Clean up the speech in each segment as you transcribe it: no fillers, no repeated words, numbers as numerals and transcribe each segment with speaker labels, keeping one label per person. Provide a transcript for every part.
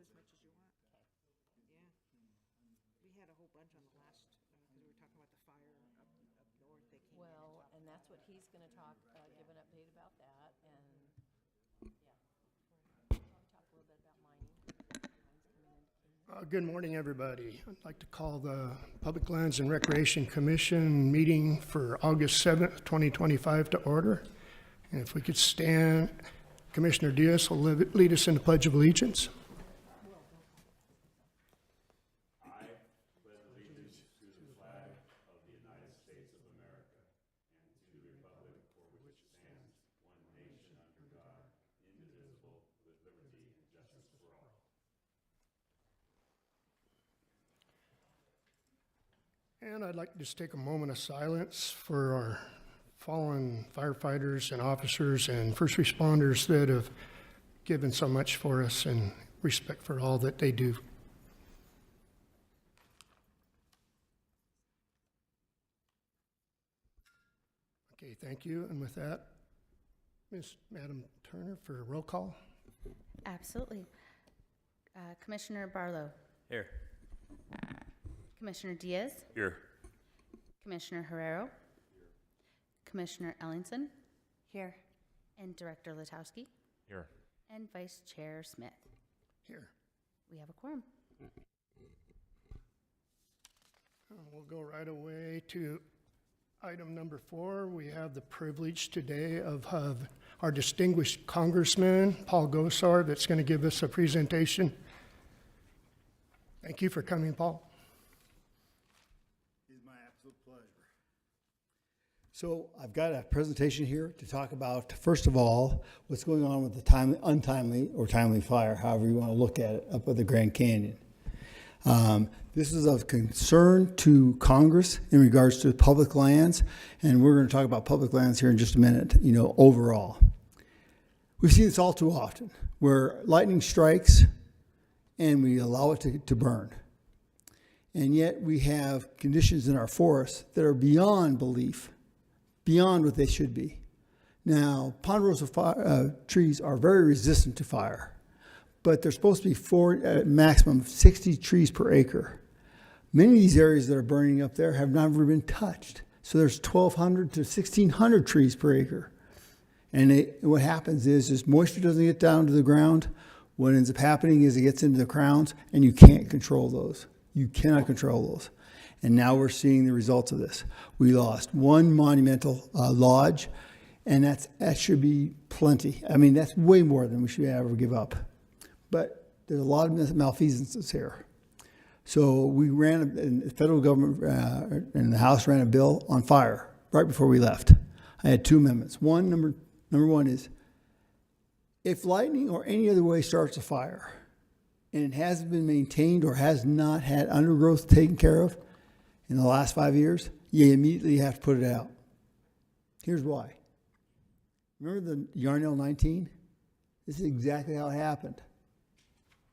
Speaker 1: as much as you want. Yeah. We had a whole bunch on the last, because we were talking about the fire up north. They came in and
Speaker 2: Well,
Speaker 1: talked
Speaker 2: and that's
Speaker 1: about
Speaker 2: what he's gonna talk, give an update about that, and, yeah. Probably talk a little bit about mining. Mine's coming in.
Speaker 3: Good morning, everybody. I'd like to call the Public Lands and Recreation Commission meeting for August 7th, 2025 to order. And if we could stand, Commissioner Diaz will lead us in the Pledge of Allegiance. And I'd like to just take a moment of silence for our fallen firefighters and officers and first responders that have given so much for us, and respect for all that they do. Okay, thank you. And with that, Madam Turner for a roll call.
Speaker 4: Absolutely. Commissioner Barlow.
Speaker 5: Here.
Speaker 4: Commissioner Diaz.
Speaker 5: Here.
Speaker 4: Commissioner Herrero. Commissioner Ellingson. Here. And Director Letowski.
Speaker 5: Here.
Speaker 4: And Vice Chair Smith.
Speaker 3: Here.
Speaker 4: We have a quorum.
Speaker 3: We'll go right away to item number 4. We have the privilege today of our distinguished Congressman, Paul Gosar, that's going to give us a presentation. Thank you for coming, Paul.
Speaker 6: It's my absolute pleasure. So I've got a presentation here to talk about, first of all, what's going on with the untimely or timely fire, however you want to look at it, up at the Grand Canyon. This is of concern to Congress in regards to public lands, and we're going to talk about public lands here in just a minute, overall. We see this all too often, where lightning strikes and we allow it to burn. And yet we have conditions in our forests that are beyond belief, beyond what they should be. Now, ponderosa trees are very resistant to fire, but they're supposed to be maximum of 60 trees per acre. Many of these areas that are burning up there have never been touched. So there's 1,200 to 1,600 trees per acre. And what happens is moisture doesn't get down to the ground. What ends up happening is it gets into the crowns, and you can't control those. You cannot control those. And now we're seeing the results of this. We lost one monumental lodge, and that should be plenty. I mean, that's way more than we should ever give up. But there's a lot of malfeasances here. So we ran, the federal government and the House ran a bill on fire right before we left. I had 2 amendments. Number one is, if lightning or any other way starts a fire and it hasn't been maintained or has not had undergrowth taken care of in the last 5 years, you immediately have to put it out. Here's why. Remember the Yarnell 19? This is exactly how it happened.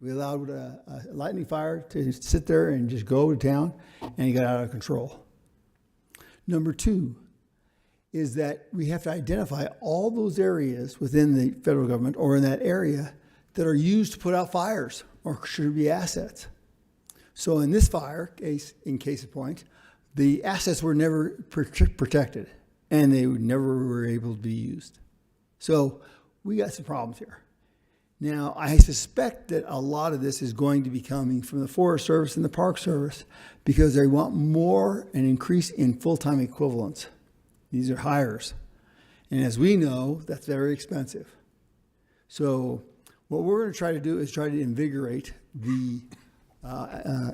Speaker 6: We allowed a lightning fire to sit there and just go to town, and it got out of control. Number 2 is that we have to identify all those areas within the federal government or in that area that are used to put out fires or should be assets. So in this fire case, in case of point, the assets were never protected, and they never were able to be used. So we got some problems here. Now, I suspect that a lot of this is going to be coming from the Forest Service and the Park Service because they want an increase in full-time equivalents. These are hires. And as we know, that's very expensive. So what we're going to try to do is try to invigorate the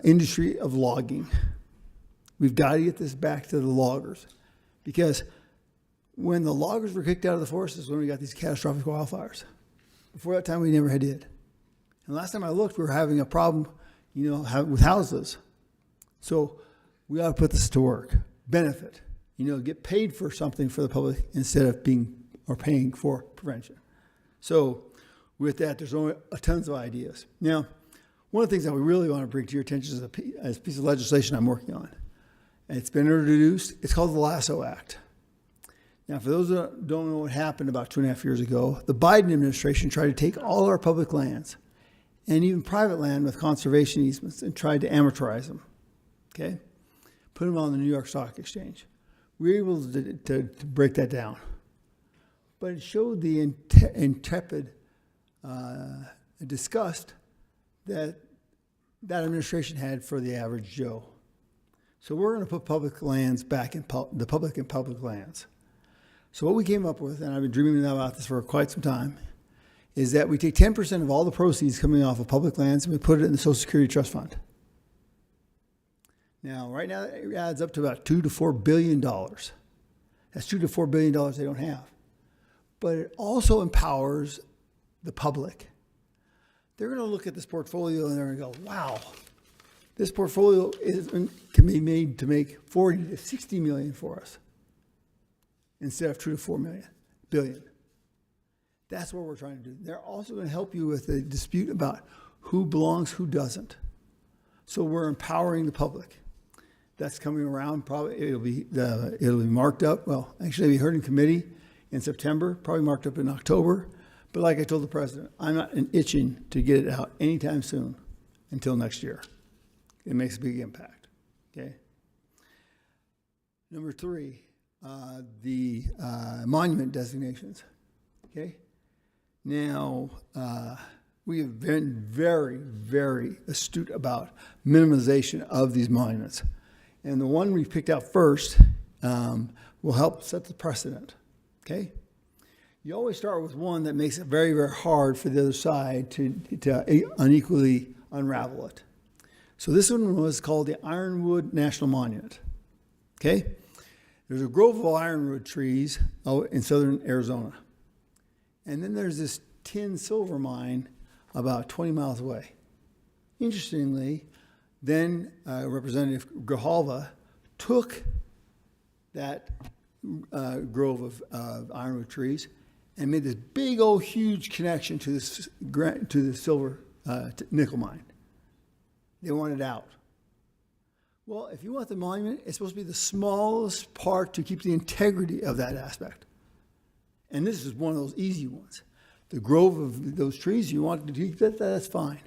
Speaker 6: industry of logging. We've got to get this back to the loggers, because when the loggers were kicked out of the forest is when we got these catastrophic wildfires. Before that time, we never did. And last time I looked, we were having a problem, with houses. So we ought to put this to work. Benefit, get paid for something for the public instead of paying for prevention. So with that, there's only tons of ideas. Now, one of the things that we really want to bring to your attention is a piece of legislation I'm working on. And it's been introduced. It's called the Lasso Act. Now, for those that don't know what happened about 2.5 years ago, the Biden administration tried to take all our public lands and even private land with conservation easements and tried to amortize them, okay? Put them on the New York Stock Exchange. We were able to break that down. But it showed the intrepid disgust that administration had for the average Joe. So we're going to put public lands back in the public and public lands. So what we came up with, and I've been dreaming about this for quite some time, is that we take 10% of all the proceeds coming off of public lands and we put it in the Social Security Trust Fund. Now, right now, it adds up to about $2 to $4 billion. That's $2 to $4 billion they don't have. But it also empowers the public. They're going to look at this portfolio and they're going to go, wow, this portfolio can be made to make 40 to 60 million for us instead of 2 to 4 billion. That's what we're trying to do. They're also going to help you with a dispute about who belongs, who doesn't. So we're empowering the public. That's coming around. Probably it'll be marked up. Well, actually, we heard in committee in September, probably marked up in October. But like I told the president, I'm not itching to get it out anytime soon until next year. It makes a big impact. Okay. Number 3, the monument designations. Okay. Now, we have been very, very astute about minimization of these monuments. And the one we picked out first will help set the precedent. Okay? You always start with one that makes it very, very hard for the other side to unequally unravel it. So this one was called the Ironwood National Monument. Okay? There's a grove of ironwood trees in southern Arizona. And then there's this tin silver mine about 20 miles away. Interestingly, then Representative Grijalva took that grove of ironwood trees and made this big old huge connection to the silver nickel mine. They want it out. Well, if you want the monument, it's supposed to be the smallest part to keep the integrity of that aspect. And this is one of those easy ones. The grove of those trees, you want to keep that, that's fine.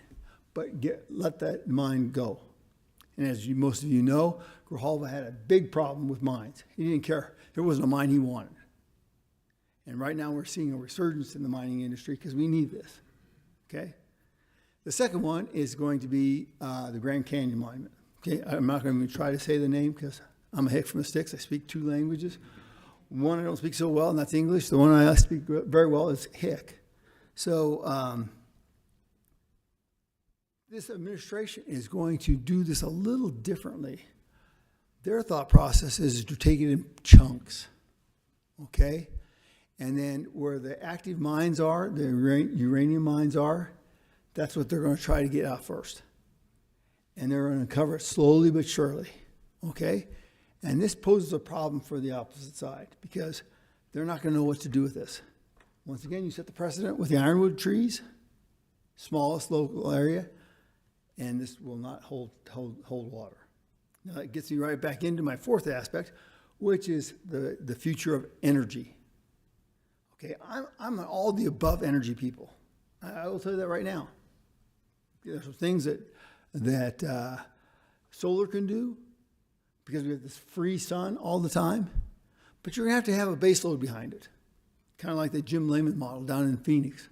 Speaker 6: But let that mine go. And as most of you know, Grijalva had a big problem with mines. He didn't care. There wasn't a mine he wanted. And right now we're seeing a resurgence in the mining industry because we need this. Okay? The second one is going to be the Grand Canyon Monument. Okay? I'm not going to try to say the name because I'm a hick from the sticks. I speak 2 languages. One I don't speak so well, and that's English. The one I speak very well is hick. So this administration is going to do this a little differently. Their thought process is to take it in chunks, okay? And then where the active mines are, the uranium mines are, that's what they're going to try to get out first. And they're going to cover it slowly but surely, okay? And this poses a problem for the opposite side because they're not going to know what to do with this. Once again, you set the precedent with the ironwood trees, smallest local area, and this will not hold water. Now that gets me right back into my 4th aspect, which is the future of energy. Okay, I'm an all the above energy people. I will tell you that right now. There's some things that solar can do because we have this free sun all the time, but you're gonna have to have a base load behind it. Kind of like the Jim Lehman model down in Phoenix.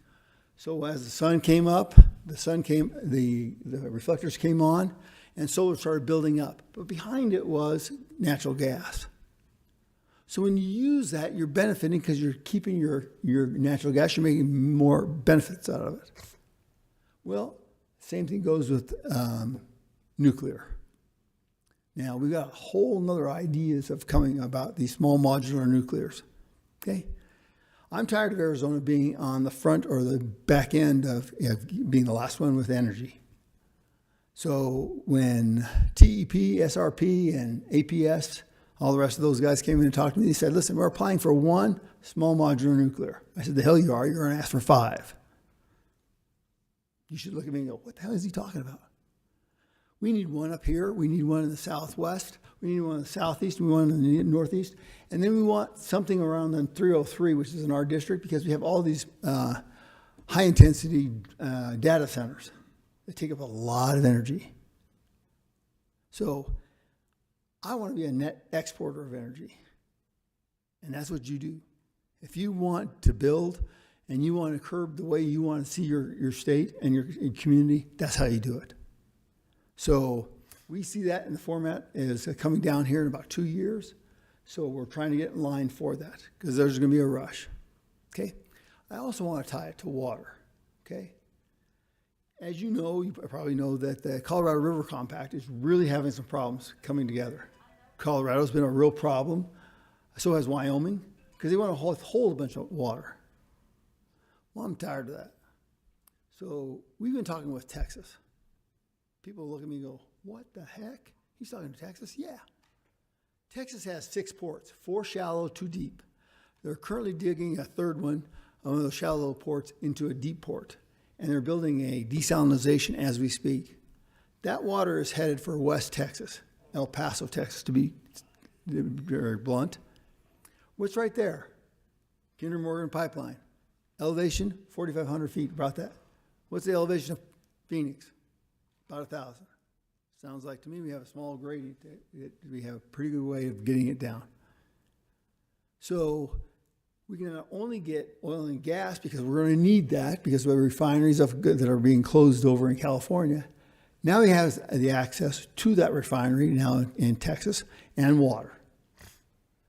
Speaker 6: So as the sun came up, the reflectors came on, and solar started building up. But behind it was natural gas. So when you use that, you're benefiting because you're keeping your natural gas. You're making more benefits out of it. Well, same thing goes with nuclear. Now, we've got a whole nother ideas of coming about these small modular nuclears. Okay? I'm tired of Arizona being on the front or the back end of being the last one with energy. So when TEP, SRP, and APS, all the rest of those guys came in and talked to me, they said, listen, we're applying for 1 small modular nuclear. I said, the hell you are. You're going to ask for 5. You should look at me and go, what the hell is he talking about? We need one up here. We need one in the southwest. We need one in the southeast. We want one in the northeast. And then we want something around on 303, which is in our district, because we have all these high-intensity data centers. They take up a lot of energy. So I want to be a net exporter of energy. And that's what you do. If you want to build and you want to curb the way you want to see your state and your community, that's how you do it. So we see that in the format is coming down here in about 2 years. So we're trying to get in line for that because there's going to be a rush. Okay. I also want to tie it to water. Okay. As you know, you probably know that the Colorado River Compact is really having some problems coming together. Colorado's been a real problem. So has Wyoming, because they want to hold a bunch of water. Well, I'm tired of that. So we've been talking with Texas. People look at me and go, what the heck? He's talking to Texas? Yeah. Texas has 6 ports, 4 shallow, 2 deep. They're currently digging a third one of those shallow ports into a deep port. And they're building a desalinization as we speak. That water is headed for West Texas, El Paso, Texas, to be very blunt. What's right there? Kinder Morgan Pipeline. Elevation, 4,500 feet, about that. What's the elevation of Phoenix? About 1,000. Sounds like to me we have a small gradient. We have a pretty good way of getting it down. So we can not only get oil and gas, because we're going to need that, because we have refineries that are being closed over in California. Now we have the access to that refinery now in Texas and water.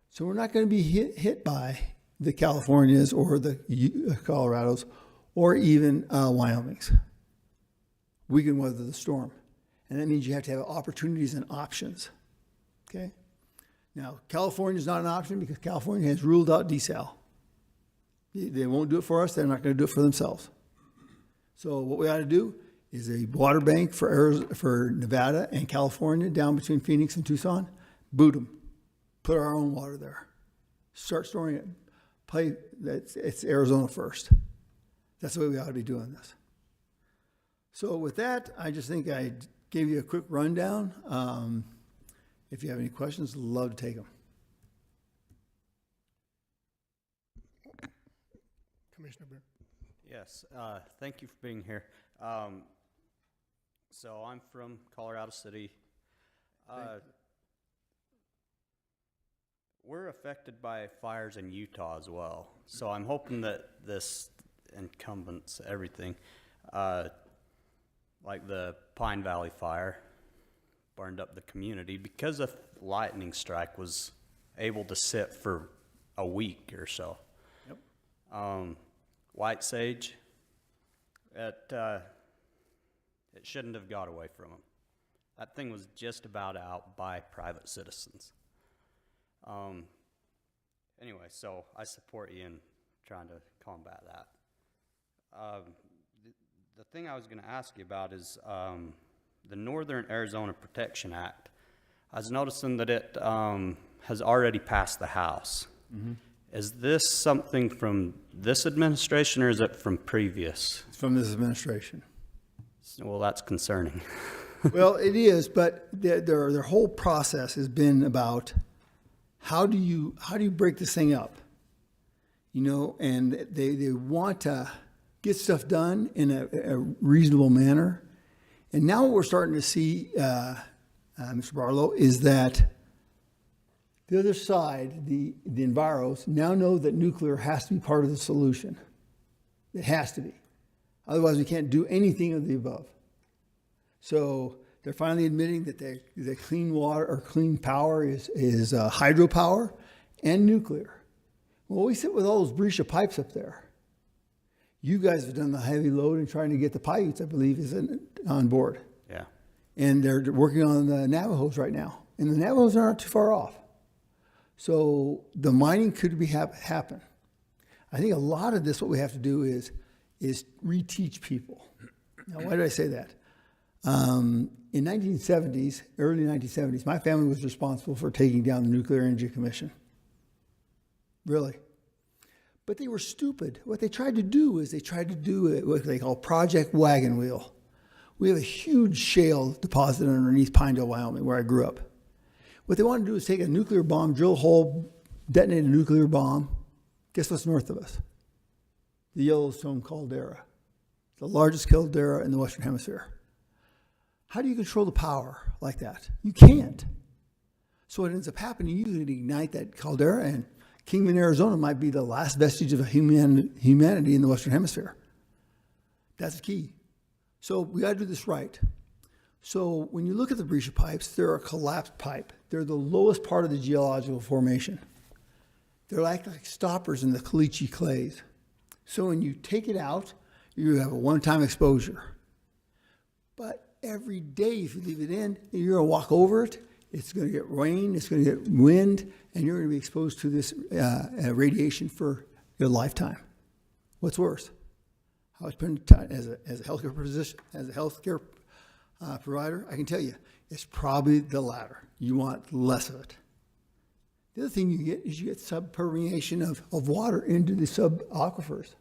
Speaker 6: So we're not going to be hit by the Californias or the Colorados or even Wyomings. We can weather the storm. And that means you have to have opportunities and options. Okay? Now, California is not an option because California has ruled out desal. They won't do it for us. They're not going to do it for themselves. So what we ought to do is a water bank for Nevada and California down between Phoenix and Tucson. Boot them. Put our own water there. Start storing it. It's Arizona first. That's the way we ought to be doing this. So with that, I just think I gave you a quick rundown. If you have any questions, love to take them.
Speaker 3: Commissioner Bear.
Speaker 5: Yes, thank you for being here. So I'm from Colorado City. We're affected by fires in Utah as well. So I'm hoping that this encompass everything, like the Pine Valley fire burned up the community because a lightning strike was able to sit for a week or so. Yep. White Sage, it shouldn't have got away from them. That thing was just about out by private citizens. Anyway, so I support you in trying to combat that. The thing I was going to ask you about is the Northern Arizona Protection Act. I was noticing that it has already passed the House. Mm-hmm. Is this something from this administration or is it from previous?
Speaker 6: It's from this administration.
Speaker 5: Well, that's concerning.
Speaker 6: Well, it is, but their whole process has been about how do you break this thing up, and they want to get stuff done in a reasonable manner. And now what we're starting to see, Mr. Barlow, is that the other side, the enviros, now know that nuclear has to be part of the solution. It has to be. Otherwise, we can't do anything of the above. So they're finally admitting that the clean water or clean power is hydropower and nuclear. Well, we sit with all those Brescia pipes up there. You guys have done the heavy load in trying to get the Paiutes, I believe, is on board.
Speaker 5: Yeah.
Speaker 6: And they're working on the Navajos right now. And the Navajos are not too far off. So the mining could happen. I think a lot of this, what we have to do is reteach people. Now, why did I say that? In 1970s, early 1970s, my family was responsible for taking down the Nuclear Energy Commission. Really. But they were stupid. What they tried to do is what they call Project Wagon Wheel. We have a huge shale deposit underneath Pinedale, Wyoming, where I grew up. What they wanted to do is take a nuclear bomb, drill a hole, detonate a nuclear bomb. Guess what's north of us? The Yellowstone caldera. The largest caldera in the Western Hemisphere. How do you control the power like that? You can't. So what ends up happening, you can ignite that caldera, and Kingman, Arizona might be the last vestige of humanity in the Western Hemisphere. That's the key. So we got to do this right. So when you look at the breccia pipes, they're a collapsed pipe. They're the lowest part of the geological formation. They're like stoppers in the caliche clays. So when you take it out, you have a one-time exposure. But every day, if you leave it in, you're going to walk over it. It's going to get rain, it's going to get wind, and you're going to be exposed to this radiation for your lifetime. What's worse? How it's been as a healthcare physician, as a healthcare provider, I can tell you, it's probably the latter. You want less of it. The other thing you get is you get subpermeation of water into the subaquifers,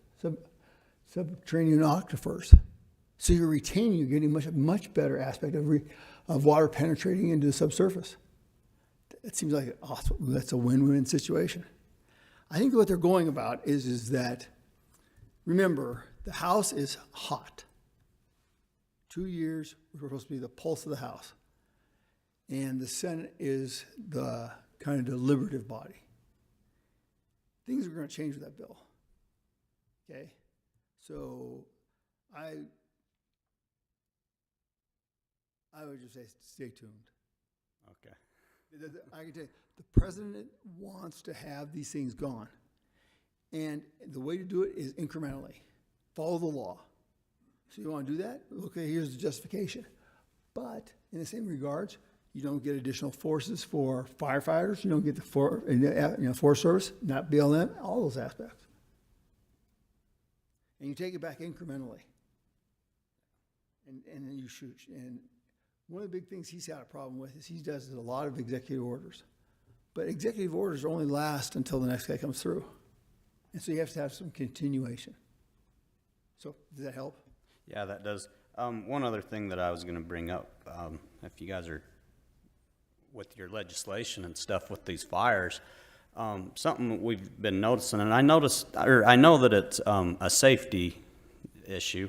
Speaker 6: subterranean aquifers. So you're retaining, you're getting much better aspect of water penetrating into the subsurface. It seems like that's a win-win situation. I think what they're going about is that, remember, the house is hot. 2 years, we're supposed to be the pulse of the house. And the Senate is the kind of deliberative body. Things are going to change with that bill. Okay? So I would just say stay tuned.
Speaker 5: Okay.
Speaker 6: I can tell you, the president wants to have these things gone. And the way to do it is incrementally. Follow the law. So you want to do that? Okay, here's the justification. But in the same regards, you don't get additional forces for firefighters. You don't get the Forest Service, not BLM, all those aspects. And you take it back incrementally. And then you shoot. And one of the big things he's had a problem with is he does a lot of executive orders. But executive orders only last until the next guy comes through. And so you have to have some continuation. So does that help?
Speaker 5: Yeah, that does. One other thing that I was going to bring up, if you guys are with your legislation and stuff with these fires, something we've been noticing, and I know that it's a safety issue,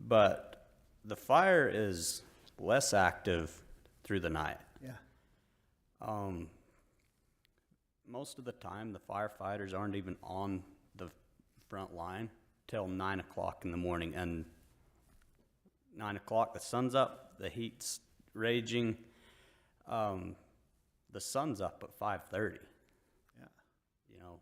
Speaker 5: but the fire is less active through the night.
Speaker 6: Yeah.
Speaker 5: Most of the time, the firefighters aren't even on the front line till 9 o'clock in the morning, and 9 o'clock, the sun's up, the heat's raging. The sun's up at 5:30.
Speaker 6: Yeah.
Speaker 5: You know,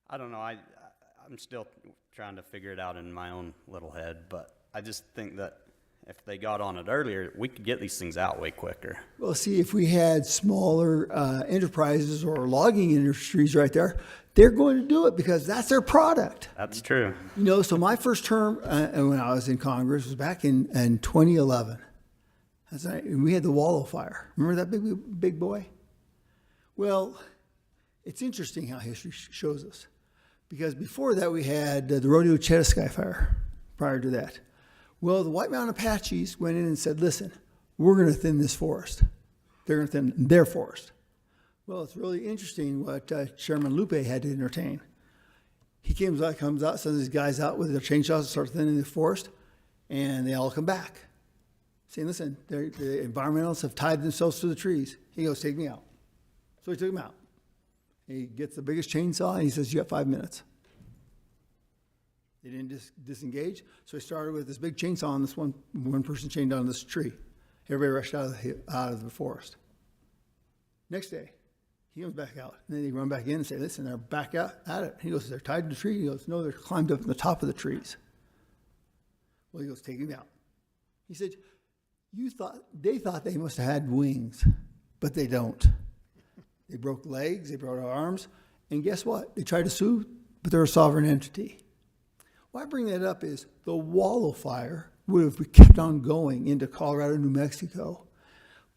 Speaker 5: I don't know, I'm still trying to figure it out in my own little head, but I just think that if they got on it earlier, we could get these things out way quicker.
Speaker 6: Well, see, if we had smaller enterprises or logging industries right there, they're going to do it because that's their product.
Speaker 5: That's true.
Speaker 6: You know, so my first term when I was in Congress was back in 2011. And we had the Wallow Fire. Remember that big boy? Well, it's interesting how history shows us. Because before that, we had the Rodeo Chetasky Fire prior to that. Well, the White Mountain Apaches went in and said, listen, we're going to thin this forest. They're going to thin their forest. Well, it's really interesting what Chairman Lupe had to entertain. He comes out, sends his guys out with their chainsaws and start thinning the forest, and they all come back. Saying, listen, the environmentalists have tied themselves to the trees. He goes, take me out. So he took him out. He gets the biggest chainsaw, and he says, you got 5 minutes. They didn't disengage, so he started with this big chainsaw on this one person chained down this tree. Everybody rushed out of the forest. Next day, he comes back out, and then they run back in and say, listen, they're back out at it. He goes, they're tied to the tree? He goes, no, they're climbed up in the top of the trees. Well, he goes, take him out. He said, they thought they must have had wings, but they don't. They broke legs, they broke arms, and guess what? They tried to sue, but they're a sovereign entity. Why I bring that up is the Wallow Fire would have kept on going into Colorado, New Mexico,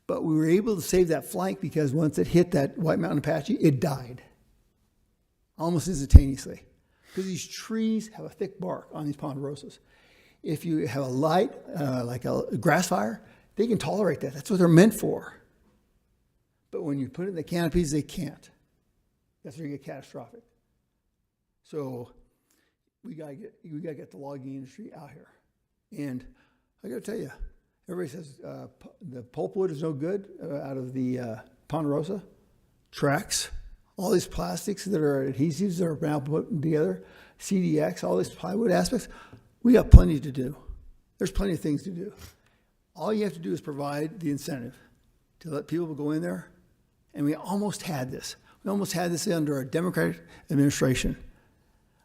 Speaker 6: but we were able to save that flank because once it hit that White Mountain Apache, it died almost instantaneously because these trees have a thick bark on these ponderosas. If you have a light, like a grass fire, they can tolerate that. That's what they're meant for. But when you put it in the canopies, they can't. That's where you get catastrophic. So we gotta get the logging industry out here. And I gotta tell you, Everybody says the pulpwood is no good out of the Ponderosa. Trex, all these plastics that are adhesives that are now put together, CDX, all these plywood aspects. We got plenty to do. There's plenty of things to do. All you have to do is provide the incentive to let people go in there. And we almost had this. We almost had this under a Democratic administration.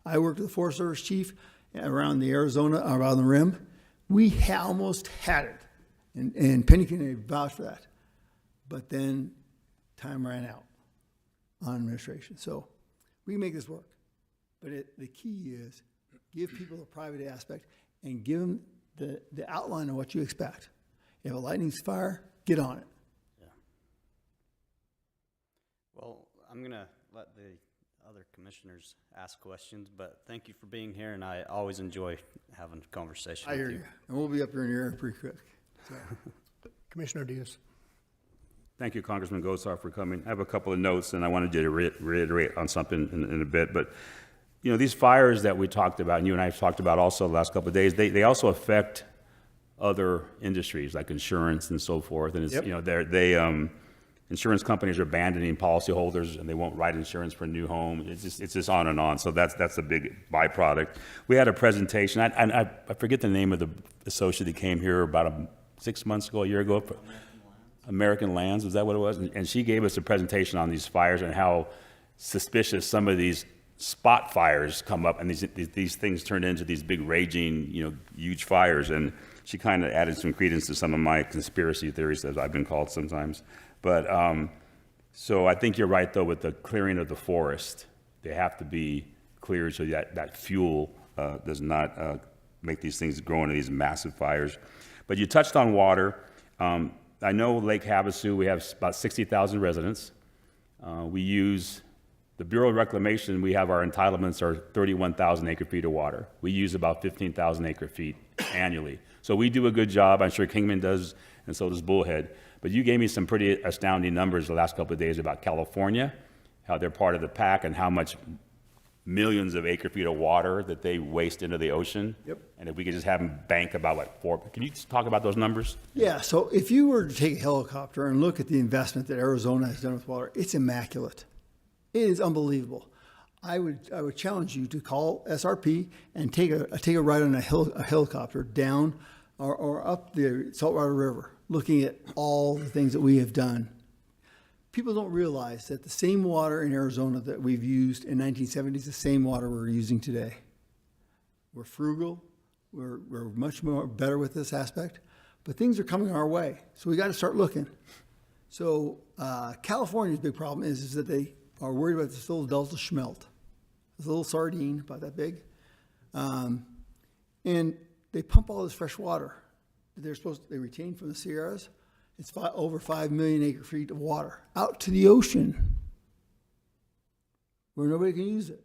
Speaker 6: I worked with the Forest Service chief around the Arizona, around the rim. We almost had it. And Penny can vouch for that. But then time ran out on administration. So we can make this work. But the key is give people the private aspect and give them the outline of what you expect. If a lightning fire, get on it.
Speaker 5: Yeah. Well, I'm going to let the other commissioners ask questions, but thank you for being here, and I always enjoy having a conversation
Speaker 6: I
Speaker 5: with
Speaker 6: hear you. And we'll be up here in your ear pretty quick. So.
Speaker 3: Commissioner Diaz.
Speaker 7: Thank you, Congressman Gosar, for coming. I have a couple of notes, and I wanted you to reiterate on something in a bit. But, you know, these fires that we talked about, and you and I have talked about also the last couple of days, they also affect other industries like insurance and so forth. And it's,
Speaker 6: Yep.
Speaker 7: you know, insurance companies are abandoning policyholders, and they won't write insurance for a new home. It's just on and on. So that's a big byproduct. We had a presentation. I forget the name of the associate that came here about 6 months ago, a year ago. American Lands, is that what it was? And she gave us a presentation on these fires and how suspicious some of these spot fires come up, and these things turn into these big raging, you know, huge fires. And she kind of added some credence to some of my conspiracy theories, as I've been called sometimes. But so I think you're right, though, with the clearing of the forest. They have to be cleared so that fuel does not make these things grow into these massive fires. But you touched on water. I know Lake Havasu, we have about 60,000 residents. We use the Bureau of Reclamation, we have our entitlements are 31,000 acre feet of water. We use about 15,000 acre feet annually. So we do a good job. I'm sure Kingman does, and so does Bullhead. But you gave me some pretty astounding numbers the last couple of days about California, how they're part of the pack, and how much millions of acre feet of water that they waste into the ocean.
Speaker 6: Yep. And
Speaker 7: if we could just have them bank about what, 4, can you just talk about those numbers?
Speaker 6: Yeah, so if you were to take a helicopter and look at the investment that Arizona has done with water, it's immaculate. It is unbelievable. I would challenge you to call SRP and take a ride on a helicopter down or up the Saltwater River, looking at all the things that we have done. People don't realize that the same water in Arizona that we've used in 1970 is the same water we're using today. We're frugal. We're much more better with this aspect, but things are coming our way. So we got to start looking. So California's big problem is that they are worried about this little Delta smelt. This little sardine about that big. And they pump all this fresh water that they retain from the Sierras. It's over 5 million acre feet of water out to the ocean where nobody can use it.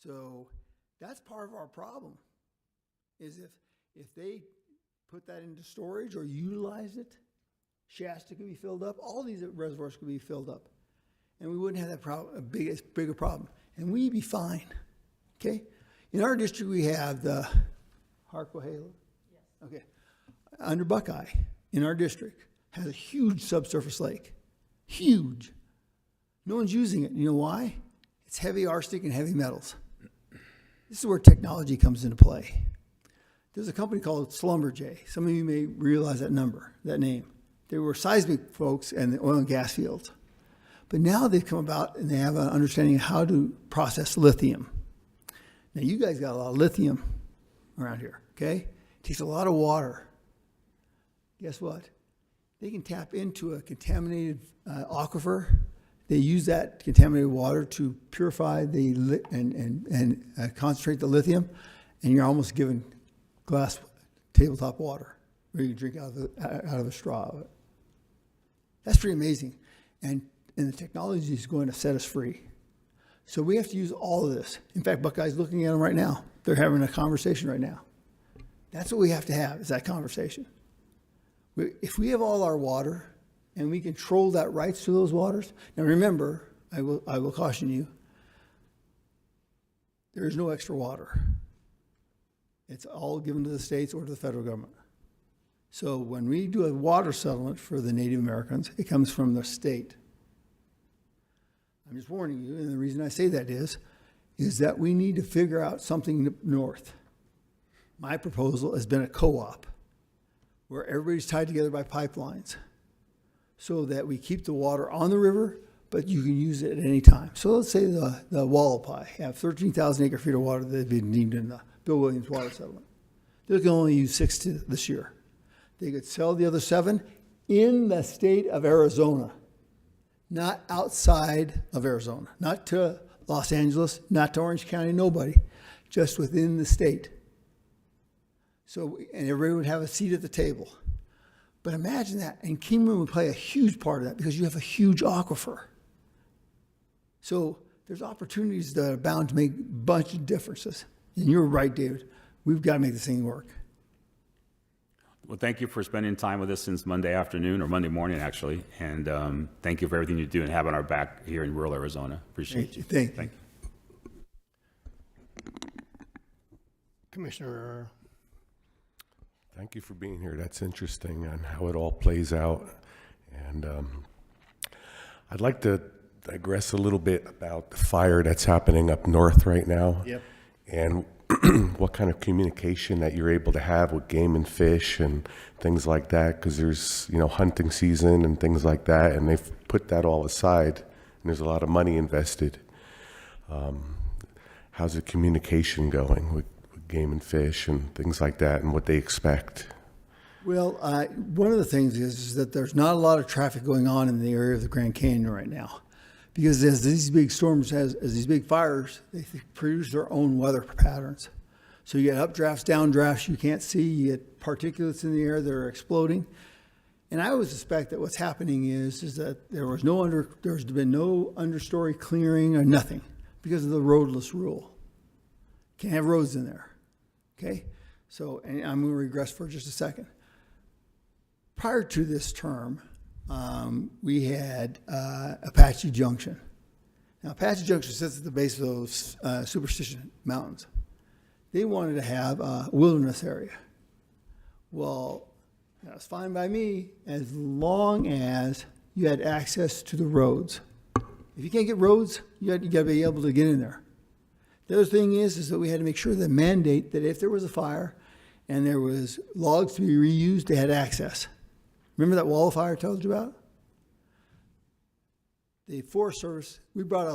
Speaker 6: So that's part of our problem, is if they put that into storage or utilize it, Shasta could be filled up, all these reservoirs could be filled up, and we wouldn't have that problem, bigger problem, and we'd be fine, okay? In our district, we have the Harquahala. Yes. Okay. Under Buckeye, in our district, has a huge subsurface lake. Huge. No one's using it. You know why? It's heavy arsenic and heavy metals. This is where technology comes into play. There's a company called Schlumberger. Some of you may realize that name. They were seismic folks in the oil and gas fields. But now they've come about and they have an understanding of how to process lithium. Now, you guys got a lot of lithium around here, okay? It takes a lot of water. Guess what? They can tap into a contaminated aquifer. They use that contaminated water to purify and concentrate the lithium, and you're almost given glass tabletop water where you drink out of a straw of it. That's pretty amazing, and the technology is going to set us free. So we have to use all of this. In fact, Buckeye's looking at them right now. They're having a conversation right now. That's what we have to have, is that conversation. If we have all our water and we control that rights to those waters, now remember, I will caution you, there is no extra water. It's all given to the states or to the federal government. So when we do a water settlement for the Native Americans, it comes from the state. I'm just warning you, and the reason I say that is that we need to figure out something north. My proposal has been a co-op where everybody's tied together by pipelines so that we keep the water on the river, but you can use it at any time. So let's say the Wallapai have 13,000 acre feet of water that have been deemed in the Bill Williams water settlement. They can only use 6 this year. They could sell the other 7 in the state of Arizona, not outside of Arizona, not to Los Angeles, not to Orange County, nobody, just within the state. So, and everybody would have a seat at the table. But imagine that, and Kingman would play a huge part of that because you have a huge aquifer. So there's opportunities that are bound to make a bunch of differences. And you're right, David. We've got to make this thing work.
Speaker 7: Well, thank you for spending time with us since Monday afternoon, or Monday morning, actually. And thank you for everything you do and having our back here in rural Arizona. Appreciate you.
Speaker 6: Thank
Speaker 7: you.
Speaker 3: Commissioner,
Speaker 8: Thank you for being here. That's interesting on how it all plays out. And I'd like to digress a little bit about the fire that's happening up north right now.
Speaker 6: Yep.
Speaker 8: And what kind of communication that you're able to have with Game and Fish and things like that, because there's, hunting season and things like that, and they've put that all aside, and there's a lot of money invested. How's the communication going with Game and Fish and things like that, and what they expect?
Speaker 6: Well, one of the things is that there's not a lot of traffic going on in the area of the Grand Canyon right now. Because as these big storms, as these big fires, they produce their own weather patterns. So you get updrafts, downdrafts you can't see, you get particulates in the air that are exploding. And I would suspect that what's happening is that there's been no understory clearing or nothing because of the roadless rule. Can't have roads in there. Okay? So, and I'm going to regress for just a second. Prior to this term, we had Apache Junction. Now, Apache Junction sits at the base of those Superstition Mountains. They wanted to have a wilderness area. Well, that's fine by me as long as you had access to the roads. If you can't get roads, you got to be able to get in there. The other thing is that we had to make sure that mandate that if there was a fire and there was logs to be reused, they had access. Remember that wall of fire I told you about? The Forest Service, we brought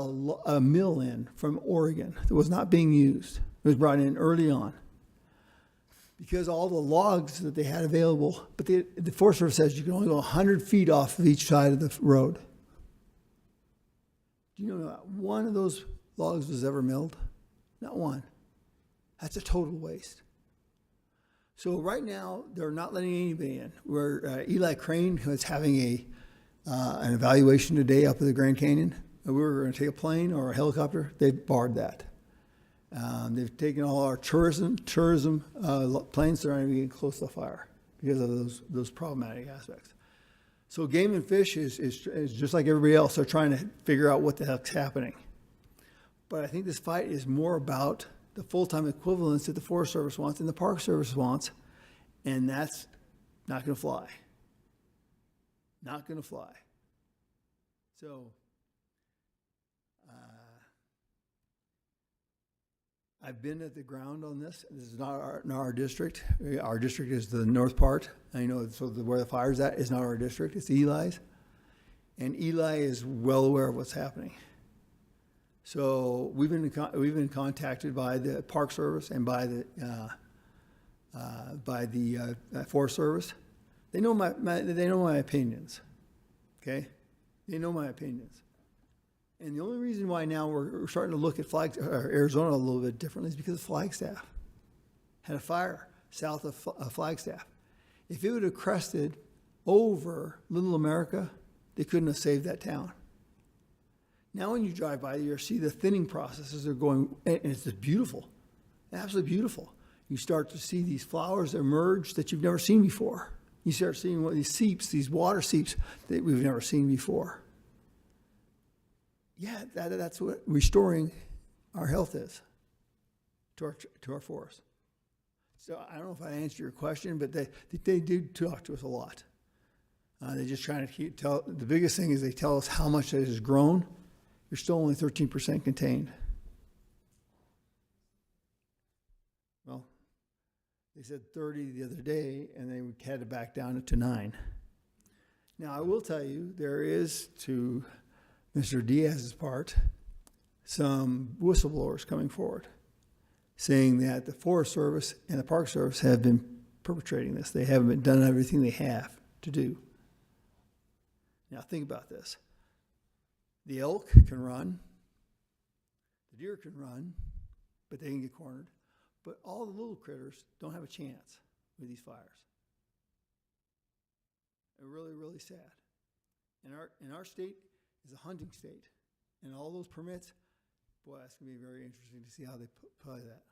Speaker 6: a mill in from Oregon that was not being used. It was brought in early on because all the logs that they had available, but the Forest Service says you can only go 100 feet off of each side of the road. Do you know not one of those logs was ever milled? Not one. That's a total waste. So right now, they're not letting anybody in. Where Eli Crane was having an evaluation today up at the Grand Canyon. We were going to take a plane or a helicopter. They barred that. They've taken all our tourism planes. They're not even getting close to the fire because of those problematic aspects. So Game and Fish is just like everybody else. They're trying to figure out what the heck's happening. But I think this fight is more about the full-time equivalence that the Forest Service wants and the Park Service wants, and that's not going to fly. Not going to fly. So I've been at the ground on this. This is not our district. Our district is the north part. I know, so where the fire's at is not our district. It's Eli's. And Eli is well aware of what's happening. So we've been contacted by the Park Service and by the Forest Service. They know my opinions. Okay, they know my opinions. And the only reason why now we're starting to look at Arizona a little bit differently is because of Flagstaff had a fire south of Flagstaff. If it would have crested over Little America, they couldn't have saved that town. Now when you drive by, you see the thinning processes are going, and it's just beautiful, absolutely beautiful. You start to see these flowers emerge that you've never seen before. You start seeing these seeps, these water seeps that we've never seen before. Yeah, that's what restoring our health is to our forest. So I don't know if I answered your question, but they do talk to us a lot. They're just trying to the biggest thing is they tell us how much it has grown. You're still only 13% contained. Well, they said 30 the other day, and they had to back down to 9. Now, I will tell you, there is, to Mr. Diaz's part, some whistleblowers coming forward, saying that the Forest Service and the Park Service have been perpetrating this. They haven't done everything they have to do. Now, think about this. The elk can run, the deer can run, but they can get cornered. But all the little critters don't have a chance with these fires. They're really, really sad. And our state is a hunting state. And all those permits, boy, that's going to be very interesting to see how they play that.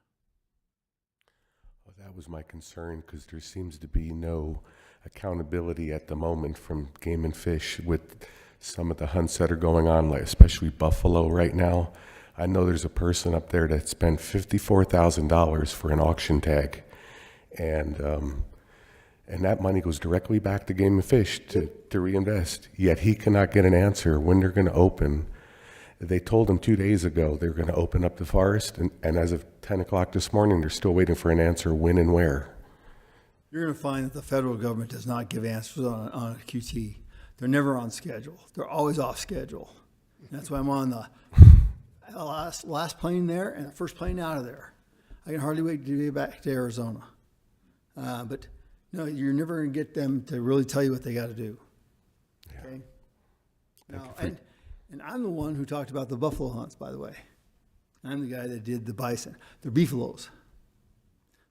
Speaker 8: Well, that was my concern, because there seems to be no accountability at the moment from Game and Fish with some of the hunts that are going on, like especially buffalo right now. I know there's a person up there that spent $54,000 for an auction tag, and that money goes directly back to Game and Fish to reinvest. Yet he cannot get an answer when they're going to open. They told him 2 days ago they're going to open up the forest, and as of 10 o'clock this morning, they're still waiting for an answer when and where.
Speaker 6: You're going to find that the federal government does not give answers on a QT. They're never on schedule. They're always off schedule. And that's why I'm on the last plane there and the first plane out of there. I can hardly wait to get back to Arizona. But no, you're never going to get them to really tell you what they got to do. Okay. Now, and I'm the one who talked about the buffalo hunts, by the way. I'm the guy that did the bison. They're beefaloes,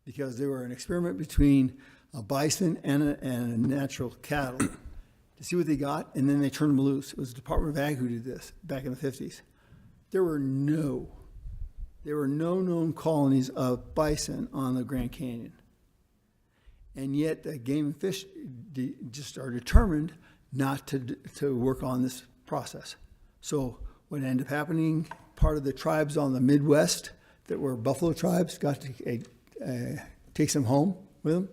Speaker 6: because they were an experiment between a bison and a natural cattle to see what they got, and then they turned them loose. It was the Department of Ag who did this back in the 50s. There were no known colonies of bison on the Grand Canyon. And yet the Game and Fish just are determined not to work on this process. So what ended up happening, part of the tribes on the Midwest that were buffalo tribes got to take some home with them.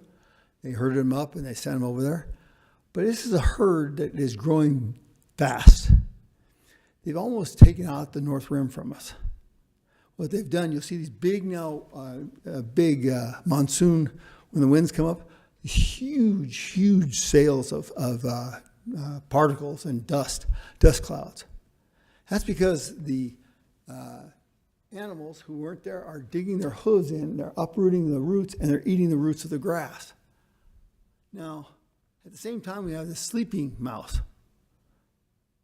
Speaker 6: They herded them up and they sent them over there. But this is a herd that is growing fast. They've almost taken out the North Rim from us. What they've done, you'll see these big monsoon, when the winds come up, huge sails of particles and dust clouds. That's because the animals who weren't there are digging their hooves in, they're uprooting the roots, and they're eating the roots of the grass. Now, at the same time, we have the sleeping mouse.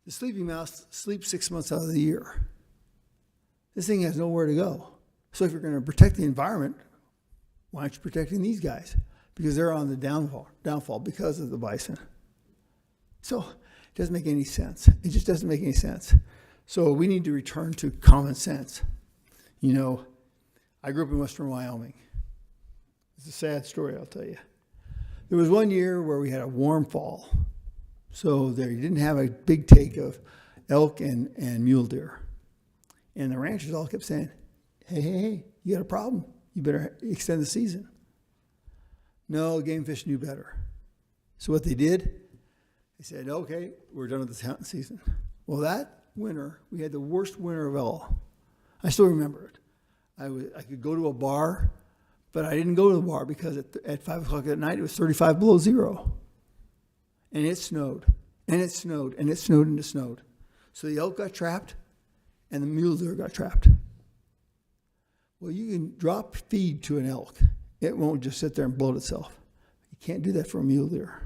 Speaker 6: The sleeping mouse sleeps 6 months out of the year. This thing has nowhere to go. So if you're going to protect the environment, why aren't you protecting these guys? Because they're on the downfall because of the bison. So it doesn't make any sense. It just doesn't make any sense. So we need to return to common sense. You know, I grew up in western Wyoming. It's a sad story, I'll tell you. There was one year where we had a warm fall. So there you didn't have a big take of elk and mule deer. And the ranchers all kept saying, hey, you got a problem. You better extend the season. No, Game and Fish knew better. So what they did, they said, okay, we're done with this hunting season. Well, that winter, we had the worst winter of all. I still remember it. I could go to a bar, but I didn't go to the bar because at 5 o'clock at night, it was 35 below zero. And it snowed, and it snowed, and it snowed, and it snowed. So the elk got trapped, and the mule deer got trapped. Well, you can drop feed to an elk. It won't just sit there and bloat itself. You can't do that for a mule deer.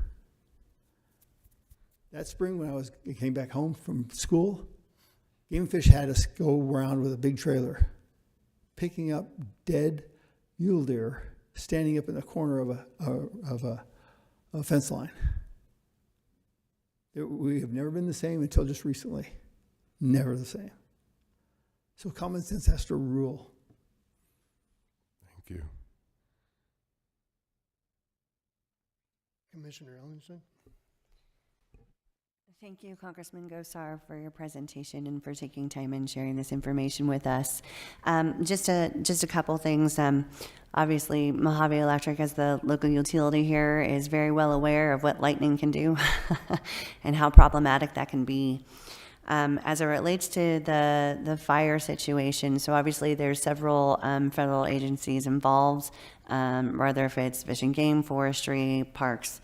Speaker 6: That spring when I came back home from school, Game and Fish had us go around with a big trailer, picking up dead mule deer standing up in the corner of a fence line. We have never been the same until just recently. Never the same. So common sense has to rule.
Speaker 8: Thank you.
Speaker 3: Commissioner Ellenson?
Speaker 9: Thank you, Congressman Gosar, for your presentation and for taking time and sharing this information with us. Just a couple things. Obviously, Mojave Electric, as the local utility here, is very well aware of what lightning can do and how problematic that can be. As it relates to the fire situation, so obviously there's several federal agencies involved, whether if it's Fish and Game, Forestry, Parks.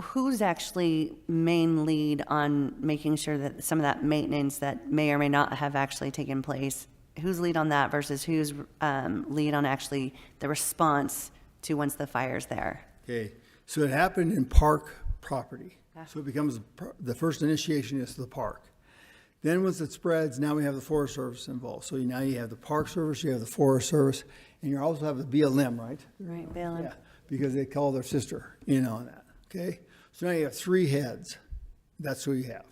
Speaker 9: Who's actually main lead on making sure that some of that maintenance that may or may not have actually taken place, who's lead on that versus who's lead on actually the response to once the fire's there?
Speaker 6: Okay, so it happened in park property. So it becomes the first initiation is the park. Then once it spreads, now we have the Forest Service involved. So now you have the Park Service, you have the Forest Service, and you also have the BLM, right?
Speaker 9: Right, BLM.
Speaker 6: Yeah, because they call their sister in on that, okay? So now you have 3 heads. That's who you have.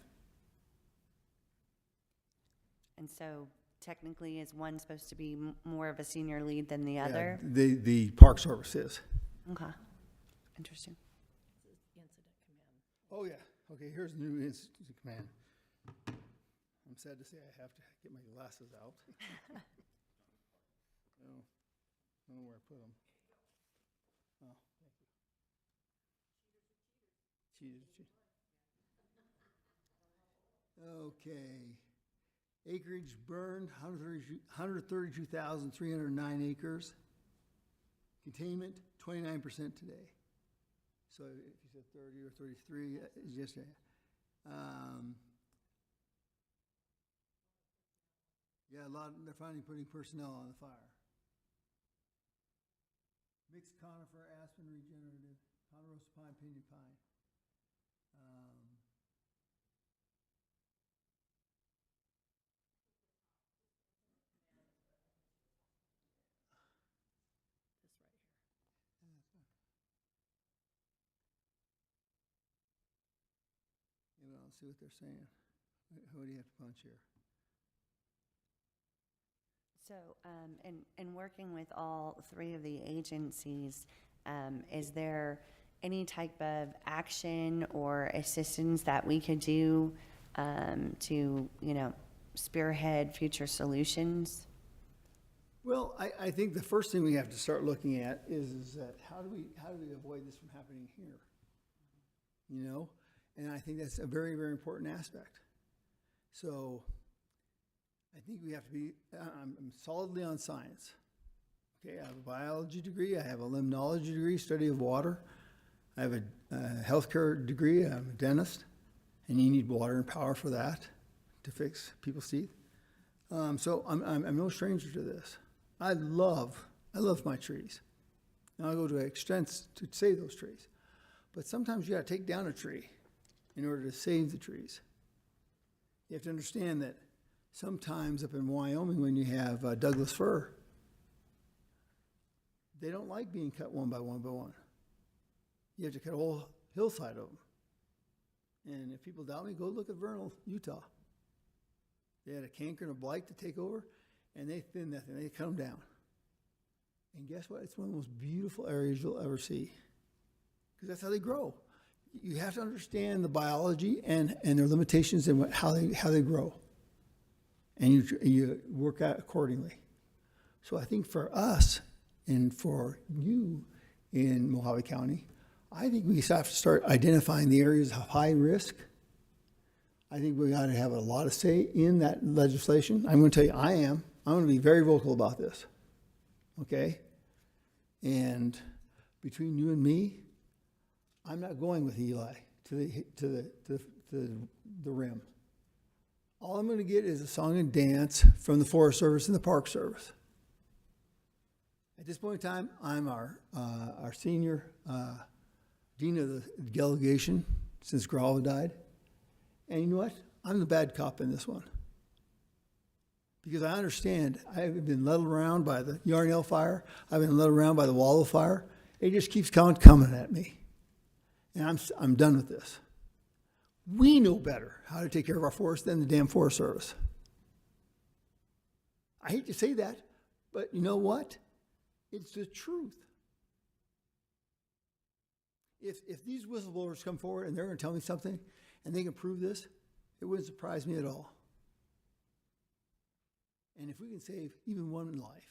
Speaker 9: And so technically, is one supposed to be more of a senior lead than the other?
Speaker 6: Yeah, the Park Service is.
Speaker 9: Okay, interesting.
Speaker 6: Oh, yeah. Okay, here's the new incident command. I'm sad to say I have to get my glasses out. I don't know where I put them. Oh, thank you. Okay. Acreage burned, 132,309 acres. Containment, 29% today. So if you said 30 or 33, it's just yeah, they're finally putting personnel on the fire. Mixed conifer, aspen regenerative, ponderosa pine, pinyon pine. Let's see what they're saying. Who do you have to punch here?
Speaker 9: So, in working with all 3 of the agencies, is there any type of action or assistance that we could do to, spearhead future solutions?
Speaker 6: Well, I think the first thing we have to start looking at is that how do we avoid this from happening here? And I think that's a very, very important aspect. So I think we have to be, I'm solidly on science. Okay, I have a biology degree, I have a limnology degree, study of water. I have a healthcare degree, I'm a dentist, and you need water and power for that to fix people's teeth. So I'm no stranger to this. I love my trees. And I'll go to extents to save those trees. But sometimes you gotta take down a tree in order to save the trees. You have to understand that sometimes up in Wyoming when you have Douglas fir, they don't like being cut one by one by one. You have to cut a whole hillside of them. And if people doubt me, go look at Vernal, Utah. They had a canker and a blight to take over, and they thinned that thing. They cut them down. And guess what? It's one of the most beautiful areas you'll ever see. Because that's how they grow. You have to understand the biology and their limitations and how they grow. And you work out accordingly. So I think for us and for you in Mojave County, I think we have to start identifying the areas of high risk. I think we got to have a lot of say in that legislation. I'm going to tell you, I'm going to be very vocal about this. Okay? And between you and me, I'm not going with Eli to the rim. All I'm going to get is a song and dance from the Forest Service and the Park Service. At this point in time, I'm our senior dean of the delegation since Grava died. And you know what? I'm the bad cop in this one. Because I understand I've been led around by the Yarnell fire. I've been led around by the Wallow fire. It just keeps coming at me. And I'm done with this. We know better how to take care of our forest than the damn Forest Service. I hate to say that, but you know what? It's the truth. If these whistleblowers come forward and they're gonna tell me something, and they can prove this, it wouldn't surprise me at all. And if we can save even one life,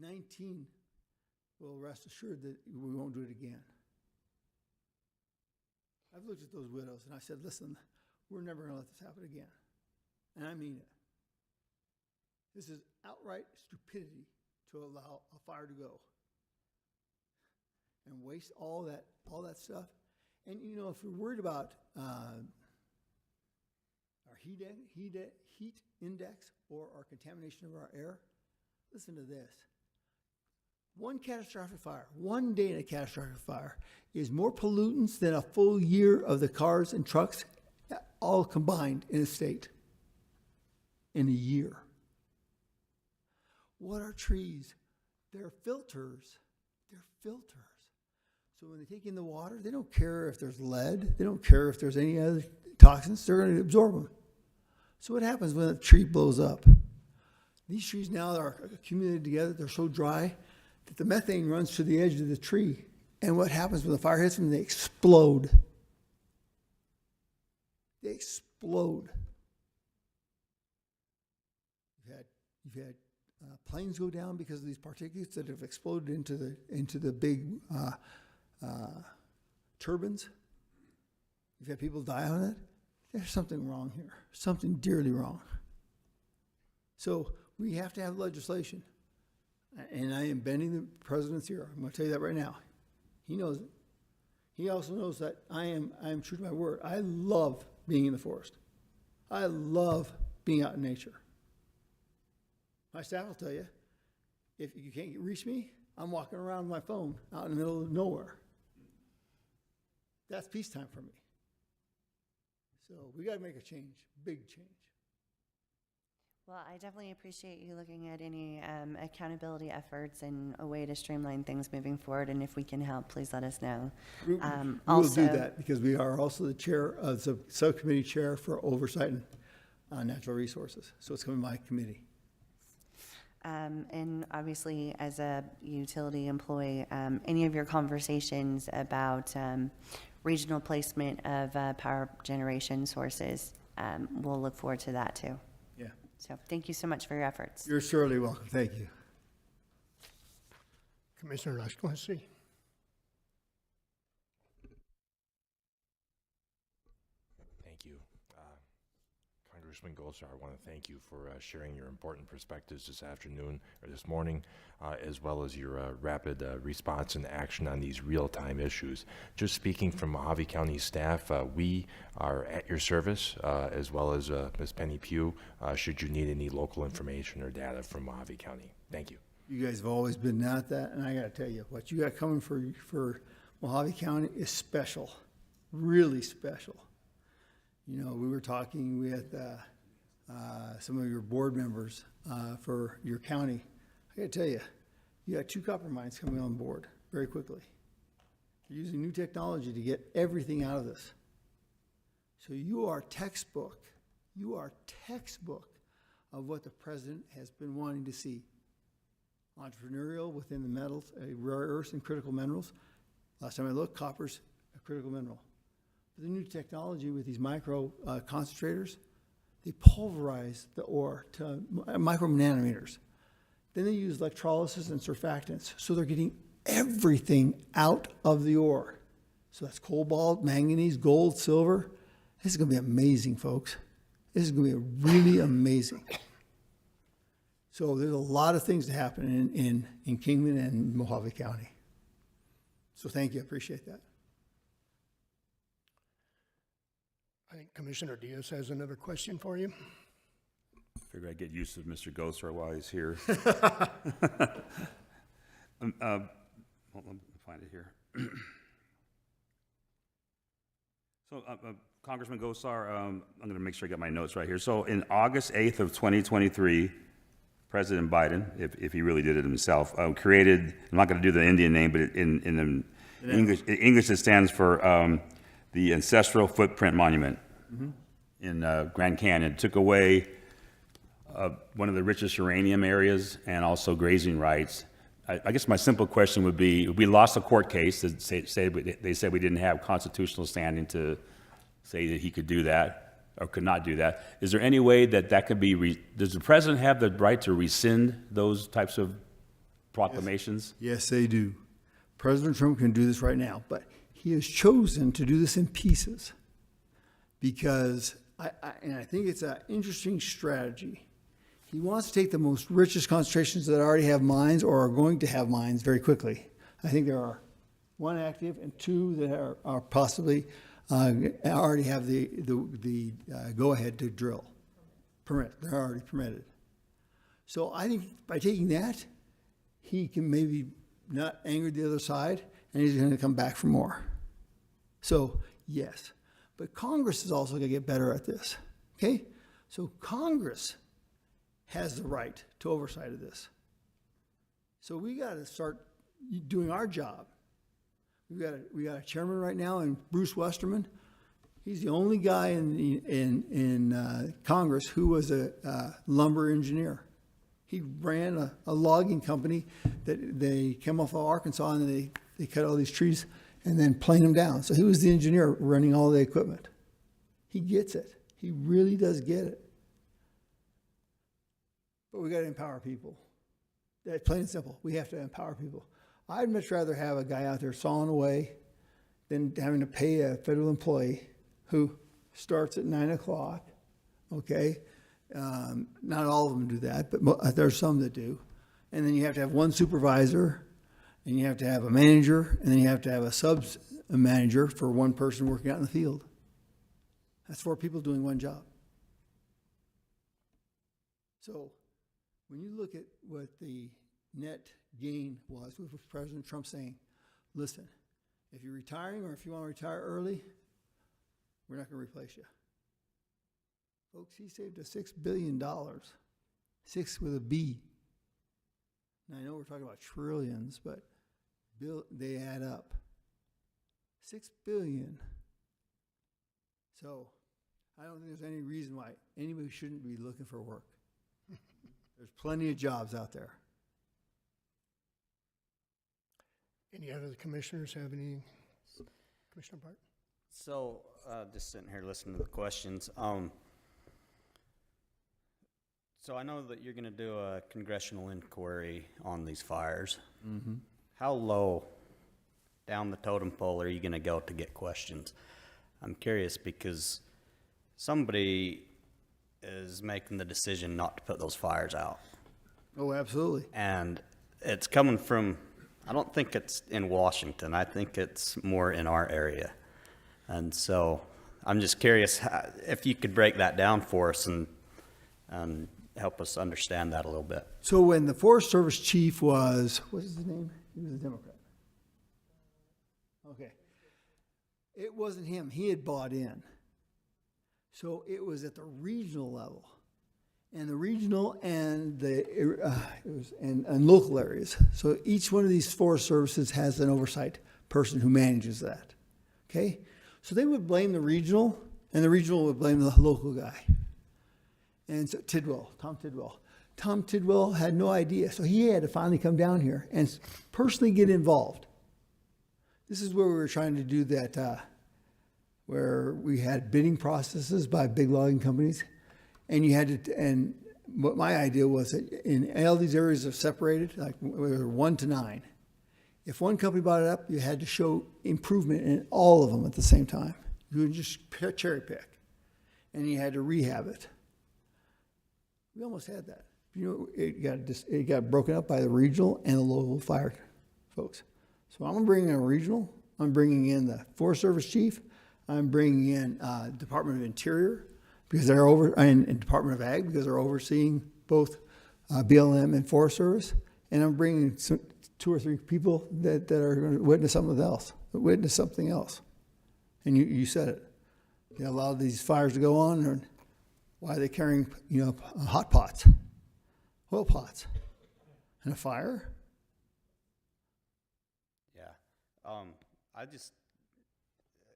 Speaker 6: 19 will rest assured that we won't do it again. I've looked at those widows and I said, listen, we're never gonna let this happen again. And I mean it. This is outright stupidity to allow a fire to go and waste all that stuff. And you know, if we're worried about our heat index or our contamination of our air, listen to this. One catastrophic fire, one day in a catastrophic fire, is more pollutants than a full year of the cars and trucks all combined in a state in a year. What are trees? They're filters. They're filters. So when they take in the water, they don't care if there's lead. They don't care if there's any other toxins. They're going to absorb them. So what happens when a tree blows up? These trees now are accumulated together. They're so dry that the methane runs to the edge of the tree. And what happens when the fire hits them? They explode. They explode. You've had planes go down because of these particulates that have exploded into the big turbines. You've had people die on it. There's something wrong here. Something dearly wrong. So we have to have legislation. And I am bending the president's ear. I'm going to tell you that right now. He knows it. He also knows that I am true to my word. I love being in the forest. I love being out in nature. My staff will tell you, if you can't reach me, I'm walking around with my phone out in the middle of nowhere. That's peacetime for me. So we got to make a change, big change.
Speaker 9: Well, I definitely appreciate you looking at any accountability efforts and a way to streamline things moving forward. And if we can help, please let us know.
Speaker 6: We will do that because we are also the chair of the subcommittee chair for oversight and natural resources. So it's coming to my committee.
Speaker 9: And obviously, as a utility employee, any of your conversations about regional placement of power generation sources, we'll look forward to that too.
Speaker 6: Yeah.
Speaker 9: So thank you so much for your efforts.
Speaker 6: You're surely welcome. Thank you.
Speaker 3: Commissioner Laszczyk.
Speaker 10: Thank you. Congressman Gosar, I want to thank you for sharing your important perspectives this afternoon or this morning, as well as your rapid response and action on these real-time issues. Just speaking from Mojave County staff, we are at your service, as well as Ms. Penny Pugh, should you need any local information or data from Mojave County. Thank you.
Speaker 6: You guys have always been at that, and I got to tell you, what you got coming for Mojave County is special, really special. You know, we were talking with some of your board members for your county. I got to tell you, you got 2 copper mines coming on board very quickly. You're using new technology to get everything out of this. So you are textbook of what the president has been wanting to see. Entrepreneurial within the metals, rare earths and critical minerals. Last time I looked, copper's a critical mineral. The new technology with these micro concentrators, they pulverize the ore to micro nanometers. Then they use electrolysis and surfactants. So they're getting everything out of the ore. So that's cobalt, manganese, gold, silver. This is going to be amazing, folks. This is going to be really amazing. So there's a lot of things to happen in Kingman and Mojave County. So thank you. I appreciate that.
Speaker 3: I think Commissioner Diaz has another question for you.
Speaker 7: Figure I'd get used to Mr. Gosar while he's here. Hold on, find it here. So, Congressman Gosar, I'm going to make sure I get my notes right here. So, in August 8th of 2023, President Biden, if he really did it himself, created, I'm not going to do the Indian name, but in English it stands for the Ancestral Footprint Monument in Grand Canyon. It took away one of the richest uranium areas and also grazing rights I guess my simple question would be, we lost a court case that they said we didn't have constitutional standing to say that he could do that or could not do that. Is there any way that that could be, does the president have the right to rescind those types of proclamations?
Speaker 6: Yes, they do. President Trump can do this right now, but he has chosen to do this in pieces because I think it's an interesting strategy. He wants to take the most richest concentrations that already have mines or are going to have mines very quickly. I think there are 1 active and 2 that are possibly already have the go-ahead to drill permit. They're already permitted. So I think by taking that, he can maybe not anger the other side, and he's going to come back for more. So yes, but Congress is also going to get better at this. Okay, so Congress has the right to oversight of this. So we got to start doing our job. We got a chairman right now, and Bruce Westerman. He's the only guy in Congress who was a lumber engineer. He ran a logging company that they came off of Arkansas, and they cut all these trees and then plane them down. So he was the engineer running all the equipment. He gets it. He really does get it. But we got to empower people. That's plain and simple. We have to empower people. I'd much rather have a guy out there sawing away than having to pay a federal employee who starts at 9 o'clock, okay? Not all of them do that, but there's some that do. And then you have to have 1 supervisor, and you have to have a manager, and then you have to have a sub-manager for 1 person working out in the field. That's 4 people doing 1 job. So when you look at what the net gain was with President Trump saying, listen, if you're retiring or if you want to retire early, we're not going to replace you. Folks, he saved us $6 billion. 6 with a B. Now, I know we're talking about trillions, but they add up. $6 billion. So I don't think there's any reason why anybody shouldn't be looking for work. There's plenty of jobs out there.
Speaker 3: Any other commissioners have any? Commissioner Bart?
Speaker 5: So, just sitting here listening to the questions. So I know that you're going to do a congressional inquiry on these fires.
Speaker 6: Mm-hmm.
Speaker 5: How low down the totem pole are you going to go to get questions? I'm curious because somebody is making the decision not to put those fires out.
Speaker 6: Oh, absolutely.
Speaker 5: And it's coming from, I don't think it's in Washington. I think it's more in our area. And so I'm just curious if you could break that down for us and help us understand that a little bit.
Speaker 6: So when the Forest Service chief was, what's his name? He was a Democrat. Okay. It wasn't him. He had bought in. So it was at the regional level. And the regional and and local areas. So each one of these forest services has an oversight person who manages that. Okay? So they would blame the regional, and the regional would blame the local guy. And so Tom Tidwell had no idea. So he had to finally come down here and personally get involved. This is where we were trying to do that, where we had bidding processes by big logging companies. And you had to, and what my idea was that in all these areas are separated, like 1 to 9. If one company bought it up, you had to show improvement in all of them at the same time. You would just cherry pick, and you had to rehab it. We almost had that. You know, it got broken up by the regional and the local fire folks. So I'm bringing in a regional. I'm bringing in the Forest Service chief. I'm bringing in Department of Interior because they're and Department of Ag because they're overseeing both BLM and Forest Service. And I'm bringing 2 or 3 people that are going to witness something else. And you said it. You know, allow these fires to go on, and why are they carrying, hot pots, oil pots, and a fire?
Speaker 5: Yeah.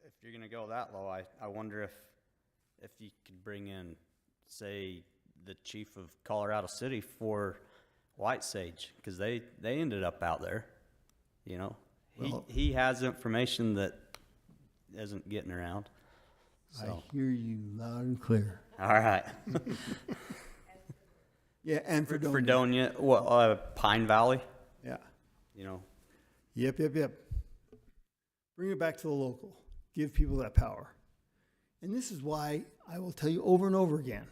Speaker 5: If you're going to go that low, I wonder if you could bring in, say, the chief of Colorado City for White Sage, because they ended up out there, you know.
Speaker 6: Well-
Speaker 5: He has information that isn't getting around. So,
Speaker 6: I hear you loud and clear.
Speaker 5: all right.
Speaker 6: Yeah, and Fredonia.
Speaker 5: Fredonia, well, Pine Valley,
Speaker 6: Yeah.
Speaker 5: you know.
Speaker 6: Yep. Bring it back to the local. Give people that power. And this is why I will tell you over and over again,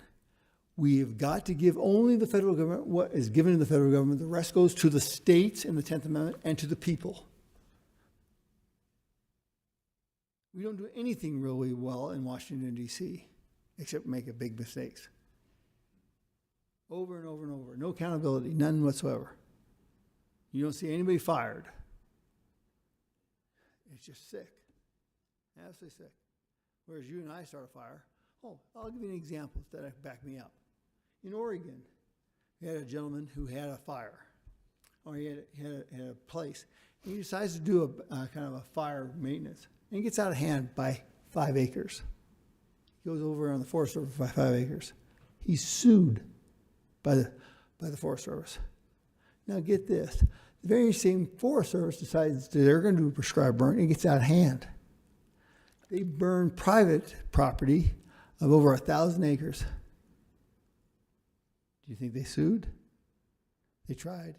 Speaker 6: we have got to give only the federal government what is given to the federal government. The rest goes to the states in the 10th Amendment and to the people. We don't do anything really well in Washington, D.C., except make big mistakes. Over and over and over. No accountability, none whatsoever. You don't see anybody fired. It's just sick. Absolutely sick. Whereas you and I start a fire. Oh, I'll give you an example that back me up. In Oregon, we had a gentleman who had a fire, or he had a place. And he decides to do a kind of a fire maintenance. And he gets out of hand by 5 acres. He goes over on the Forest Service by 5 acres. He's sued by the Forest Service. Now get this. The very same Forest Service decides that they're going to do a prescribed burn. It gets out of hand. They burn private property of over 1,000 acres. Do you think they sued? They tried.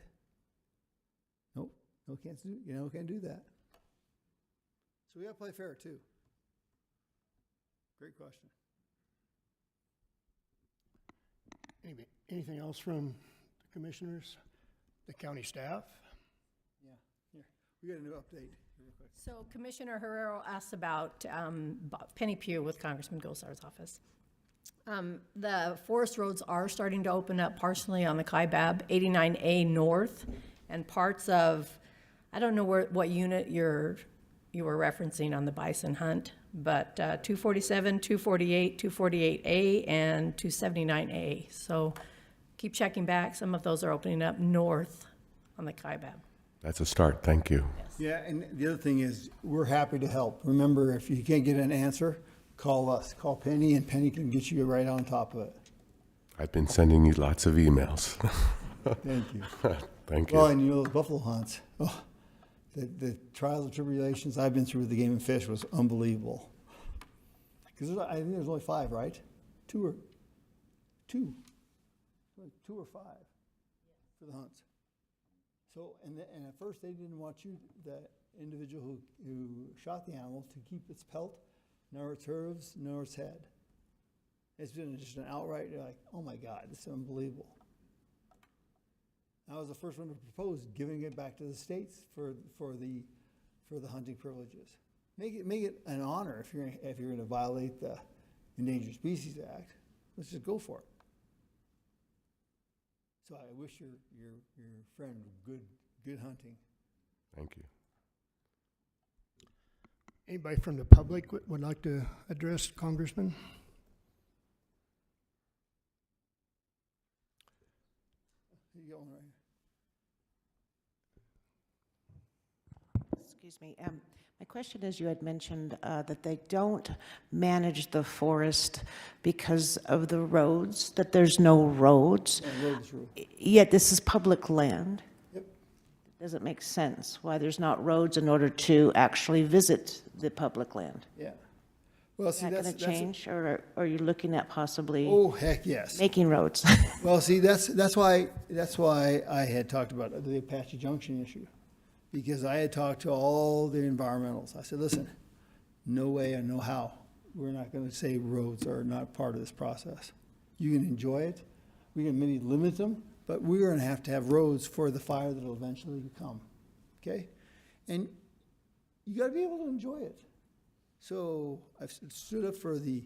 Speaker 6: Nope. No, can't do. Can't do that. So we got to play fair too. Great question.
Speaker 3: Anything else from the commissioners, the county staff?
Speaker 6: Yeah. Here, we got a new update. Real quick.
Speaker 2: So Commissioner Herrero asked about Penny Pugh with Congressman Gosar's office. The forest roads are starting to open up partially on the Kaibab, 89A North, and parts of, I don't know what unit you were referencing on the bison hunt, but 247, 248, 248A, and 279A. So keep checking back. Some of those are opening up north on the Kaibab.
Speaker 8: That's a start. Thank you.
Speaker 6: Yeah, and the other thing is, we're happy to help. Remember, if you can't get an answer, call us. Call Penny, and Penny can get you right on top of it.
Speaker 8: I've been sending you lots of emails.
Speaker 6: Thank you.
Speaker 8: Thank
Speaker 6: Well,
Speaker 8: you.
Speaker 6: and those buffalo hunts, the trials and tribulations I've been through with the Game and Fish was unbelievable. Because I think there's only 5, right? 2 or 5 for the hunts. So, and at first they didn't want the individual who shot the animal, to keep its pelt, nor its hooves, nor its head. It's been just an outright, you're like, oh my God, this is unbelievable. I was the first one to propose giving it back to the states for the hunting privileges. Make it an honor if you're going to violate the Endangered Species Act. Let's just go for it. So I wish your friend good hunting.
Speaker 8: Thank you.
Speaker 3: Anybody from the public would like to address Congressman?
Speaker 6: You got one right here.
Speaker 11: Excuse me. My question is, you had mentioned that they don't manage the forest because of the roads, that there's no roads.
Speaker 6: Yeah, road is rule.
Speaker 11: Yet this is public land.
Speaker 6: Yep.
Speaker 11: Does it make sense why there's not roads in order to actually visit the public land?
Speaker 6: Yeah. Well,
Speaker 11: Is
Speaker 6: see,
Speaker 11: that going to change, or are you looking at possibly
Speaker 6: Oh, heck yes.
Speaker 11: making roads?
Speaker 6: Well, see, that's why I had talked about the Apache Junction issue, because I had talked to all the environmentals. I said, listen, no way and no how. We're not going to say roads are not part of this process. You can enjoy it. We can maybe limit them, but we're going to have roads for the fire that will eventually come. Okay? And you got to be able to enjoy it. So I've stood up for the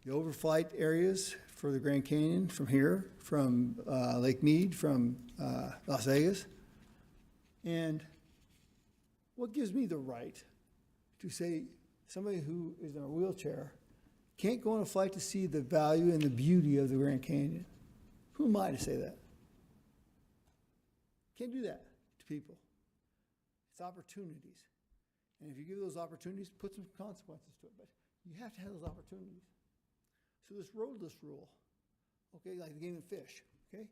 Speaker 6: overflight areas for the Grand Canyon from here, from Lake Mead, from Las Vegas. And what gives me the right to say somebody who is in a wheelchair can't go on a flight to see the value and the beauty of the Grand Canyon? Who am I to say that? Can't do that to people. It's opportunities. And if you give those opportunities, put some consequences to it. But you have to have those opportunities. So this roadless rule, okay, like the Game and Fish, okay?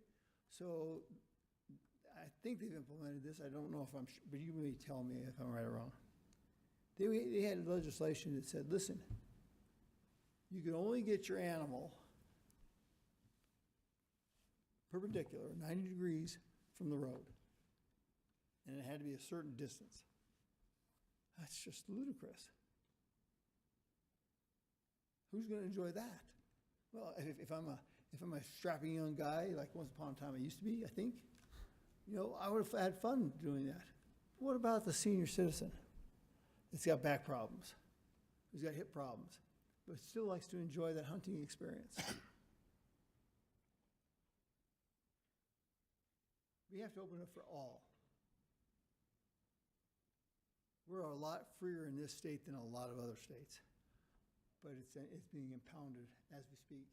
Speaker 6: So I think they've implemented this, I don't know if I'm, but you may tell me if I'm right or wrong. They had legislation that said, listen, you can only get your animal perpendicular, 90 degrees from the road. And it had to be a certain distance. That's just ludicrous. Who's going to enjoy that? Well, if I'm a strapping young guy, like once upon a time I used to be, I think, I would have had fun doing that. What about the senior citizen that's got back problems, who's got hip problems, but still likes to enjoy that hunting experience? We have to open it up for all. We're a lot freer in this state than a lot of other states, but it's being impounded as we speak.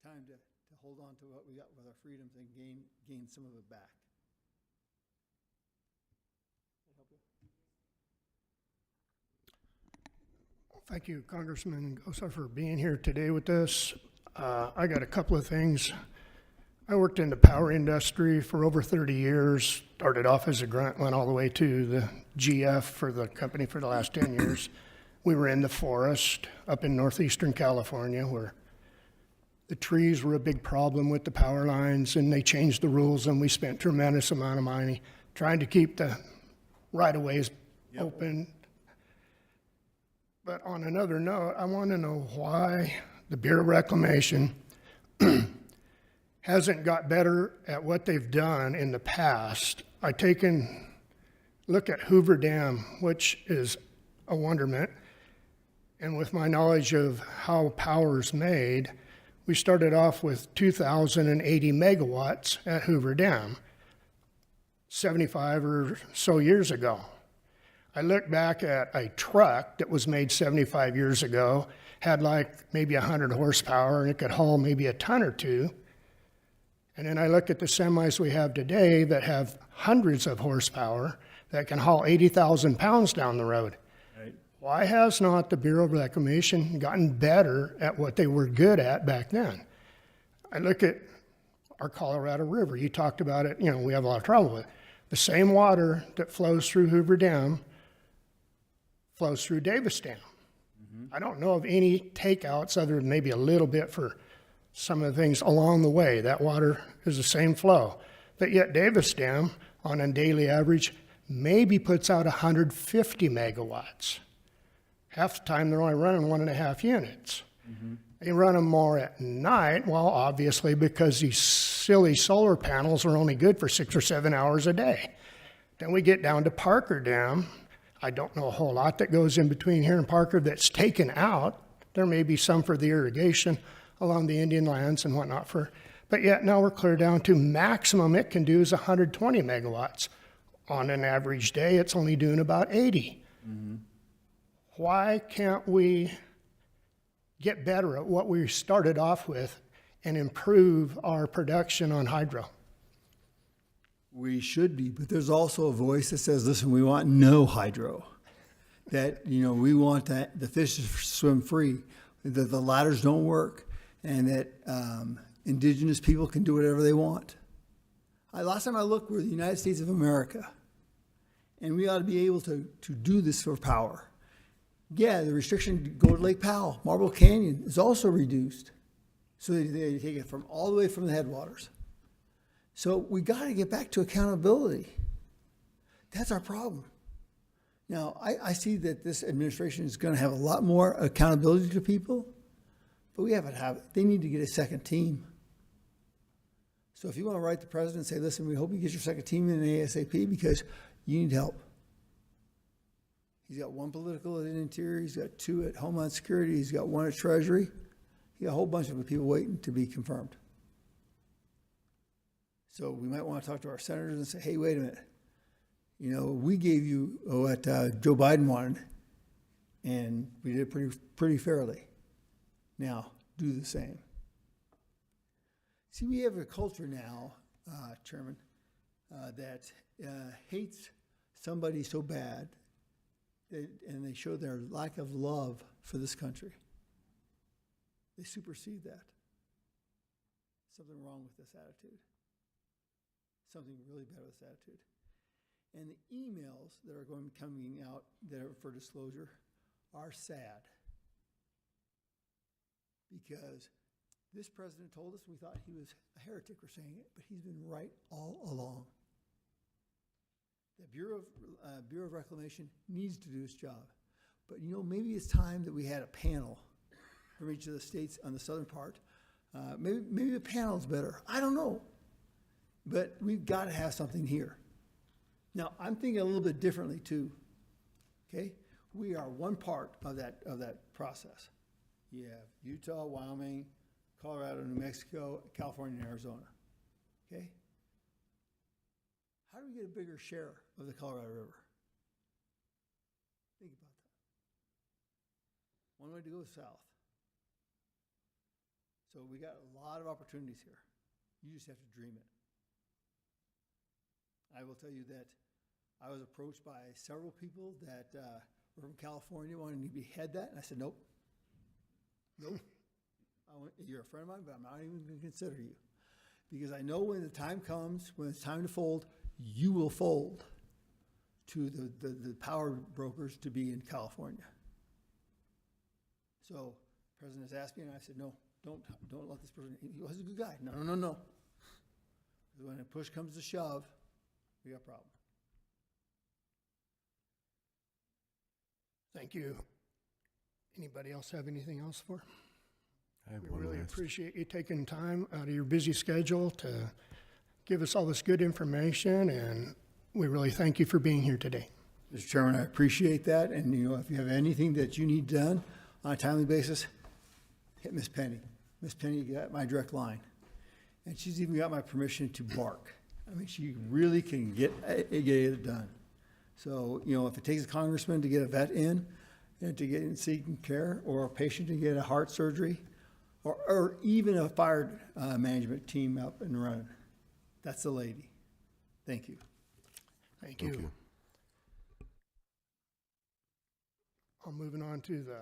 Speaker 6: Time to hold on to what we got with our freedoms and gain some of it back. That help you?
Speaker 3: Thank you, Congressman Gosar, for being here today with us. I got a couple of things. I worked in the power industry for over 30 years, started off as a grunt, went all the way to the GF for the company for the last 10 years. We were in the forest up in northeastern California where the trees were a big problem with the power lines, and they changed the rules, and we spent a tremendous amount of money trying to keep the right-of-ways open. But on another note, I want to know why the Bureau of Reclamation hasn't got better at what they've done in the past. I look at Hoover Dam, which is a wonderment, and with my knowledge of how power is made, we started off with 2,080 megawatts at Hoover Dam 75 or so years ago. I look back at a truck that was made 75 years ago, had like maybe 100 horsepower, and it could haul maybe a ton or two. And then I look at the semis we have today that have hundreds of horsepower that can haul 80,000 pounds down the road.
Speaker 6: Right.
Speaker 3: Why has not the Bureau of Reclamation gotten better at what they were good at back then? I look at our Colorado River. You talked about it, we have a lot of trouble with it. The same water that flows through Hoover Dam flows through Davis Dam. I don't know of any takeouts other than maybe a little bit for some of the things along the way. That water is the same flow. But yet Davis Dam, on a daily average, maybe puts out 150 megawatts. Half the time they're only running 1.5 units. They run them more at night, well, obviously because these silly solar panels are only good for 6 or 7 hours a day. Then we get down to Parker Dam. I don't know a whole lot that goes in between here and Parker that's taken out. There may be some for the irrigation along the Indian lands and whatnot but yet now we're clear down to maximum it can do is 120 megawatts. On an average day, it's only doing about 80. Why can't we get better at what we started off with and improve our production on hydro?
Speaker 6: We should be, but there's also a voice that says, listen, we want no hydro. That, we want the fish to swim free, that the ladders don't work, and that indigenous people can do whatever they want. Last time I looked, we're the United States of America, and we ought to be able to do this for power. Yeah, the restriction to go to Lake Powell, Marble Canyon is also reduced. So they take it from all the way from the headwaters. So we got to get back to accountability. That's our problem. Now, I see that this administration is going to have a lot more accountability to people, but they need to get a second team. So if you want to write the president and say, listen, we hope you get your second team in ASAP because you need help. He's got one political at Interior, he's got 2 at Homeland Security, he's got 1 at Treasury. He got a whole bunch of people waiting to be confirmed. So we might want to talk to our senators and say, hey, wait a minute. We gave you what Joe Biden wanted, and we did it pretty fairly. Now, do the same. See, we have a culture now, Chairman, that hates somebody so bad, and they show their lack of love for this country. They supersede that. Something wrong with this attitude. something really bad with this attitude. And the emails that are going to be coming out that are for disclosure are sad. Because this president told us we thought he was a heretic for saying it, but he's been right all along. The Bureau of Reclamation needs to do its job. But you know, maybe it's time that we had a panel from each of the states on the southern part. Maybe a panel's better. I don't know. But we've got to have something here. Now, I'm thinking a little bit differently too. Okay? We are one part of that process. You have Utah, Wyoming, Colorado, New Mexico, California, and Arizona. Okay? How do we get a bigger share of the Colorado River? Think about that. One way to go is south. So we got a lot of opportunities here. You just have to dream it. I will tell you that I was approached by several people that were from California wanting to behead that, and I said, nope. Nope. You're a friend of mine, but I'm not even going to consider you. Because I know when the time comes, when it's time to fold, you will fold to the power brokers to be in California. So the president has asked me, and I said, no, don't let this person, he was a good guy. No. Because when a push comes to shove, we got a problem.
Speaker 3: Thank you. Anybody else have anything else for?
Speaker 8: I have
Speaker 3: We
Speaker 8: one
Speaker 3: really
Speaker 8: last.
Speaker 3: appreciate you taking time out of your busy schedule to give us all this good information, and we really thank you for being here today.
Speaker 6: Mr. Chairman, I appreciate that, and you know, if you have anything that you need done on a timely basis, hit Miss Penny. Miss Penny got my direct line, and she's even got my permission to bark. I mean, she really can get it done. So, you know, if it takes a congressman to get a vet in and to get in seeking care, or a patient to get a heart surgery, or even a fire management team up and running, that's the lady. Thank you.
Speaker 3: Thank you. I'm moving on to the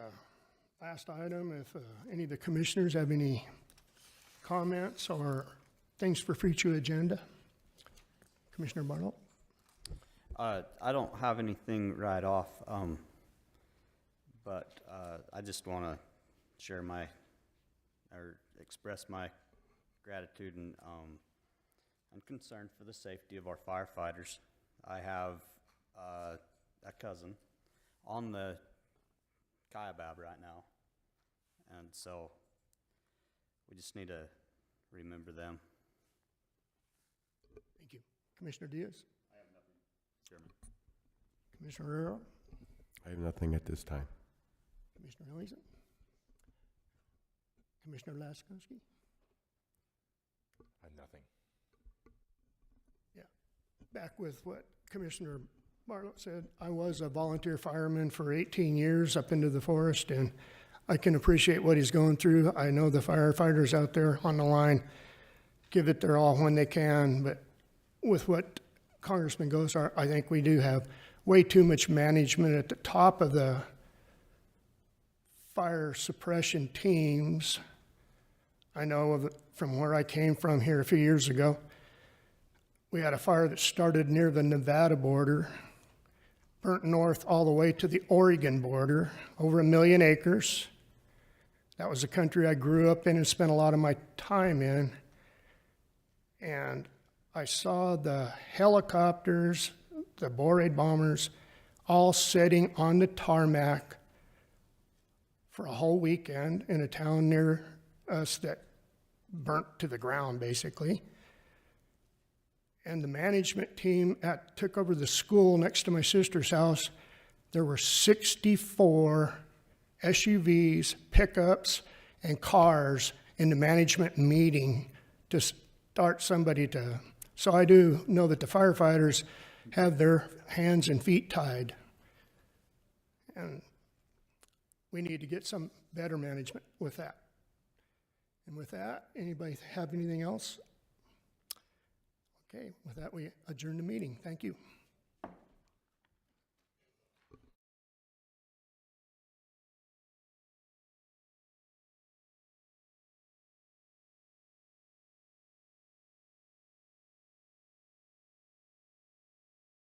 Speaker 3: last item. If any of the commissioners have any comments or things for future agenda. Commissioner Barlow?
Speaker 5: I don't have anything right off, but I just want to share or express my gratitude and concern for the safety of our firefighters. I have a cousin on the Kaibab right now, and so we just need to remember them.
Speaker 3: Thank you. Commissioner Diaz?
Speaker 5: I have nothing, Chairman.
Speaker 3: Commissioner Herrera?
Speaker 8: I have nothing at this time.
Speaker 3: Commissioner Ellingson? Commissioner Laskowski?
Speaker 10: I have nothing.
Speaker 3: Yeah. Back with what Commissioner Bartlett said, I was a volunteer fireman for 18 years up into the forest, and I can appreciate what he's going through. I know the firefighters out there on the line give it their all when they can, but with what Congressman Gosar, I think we do have way too much management at the top of the fire suppression teams. I know of it from where I came from here a few years ago. We had a fire that started near the Nevada border, burnt north all the way to the Oregon border, over 1 million acres. That was the country I grew up in and spent a lot of my time in. And I saw the helicopters, the Borade bombers, all sitting on the tarmac for a whole weekend in a town near us that burnt to the ground, basically. And the management team took over the school next to my sister's house. There were 64 SUVs, pickups, and cars in the management meeting to start somebody to. So I do know that the firefighters have their hands and feet tied. And we need to get some better management with that. And with that, anybody have anything else? Okay, with that, we adjourn the meeting. Thank you.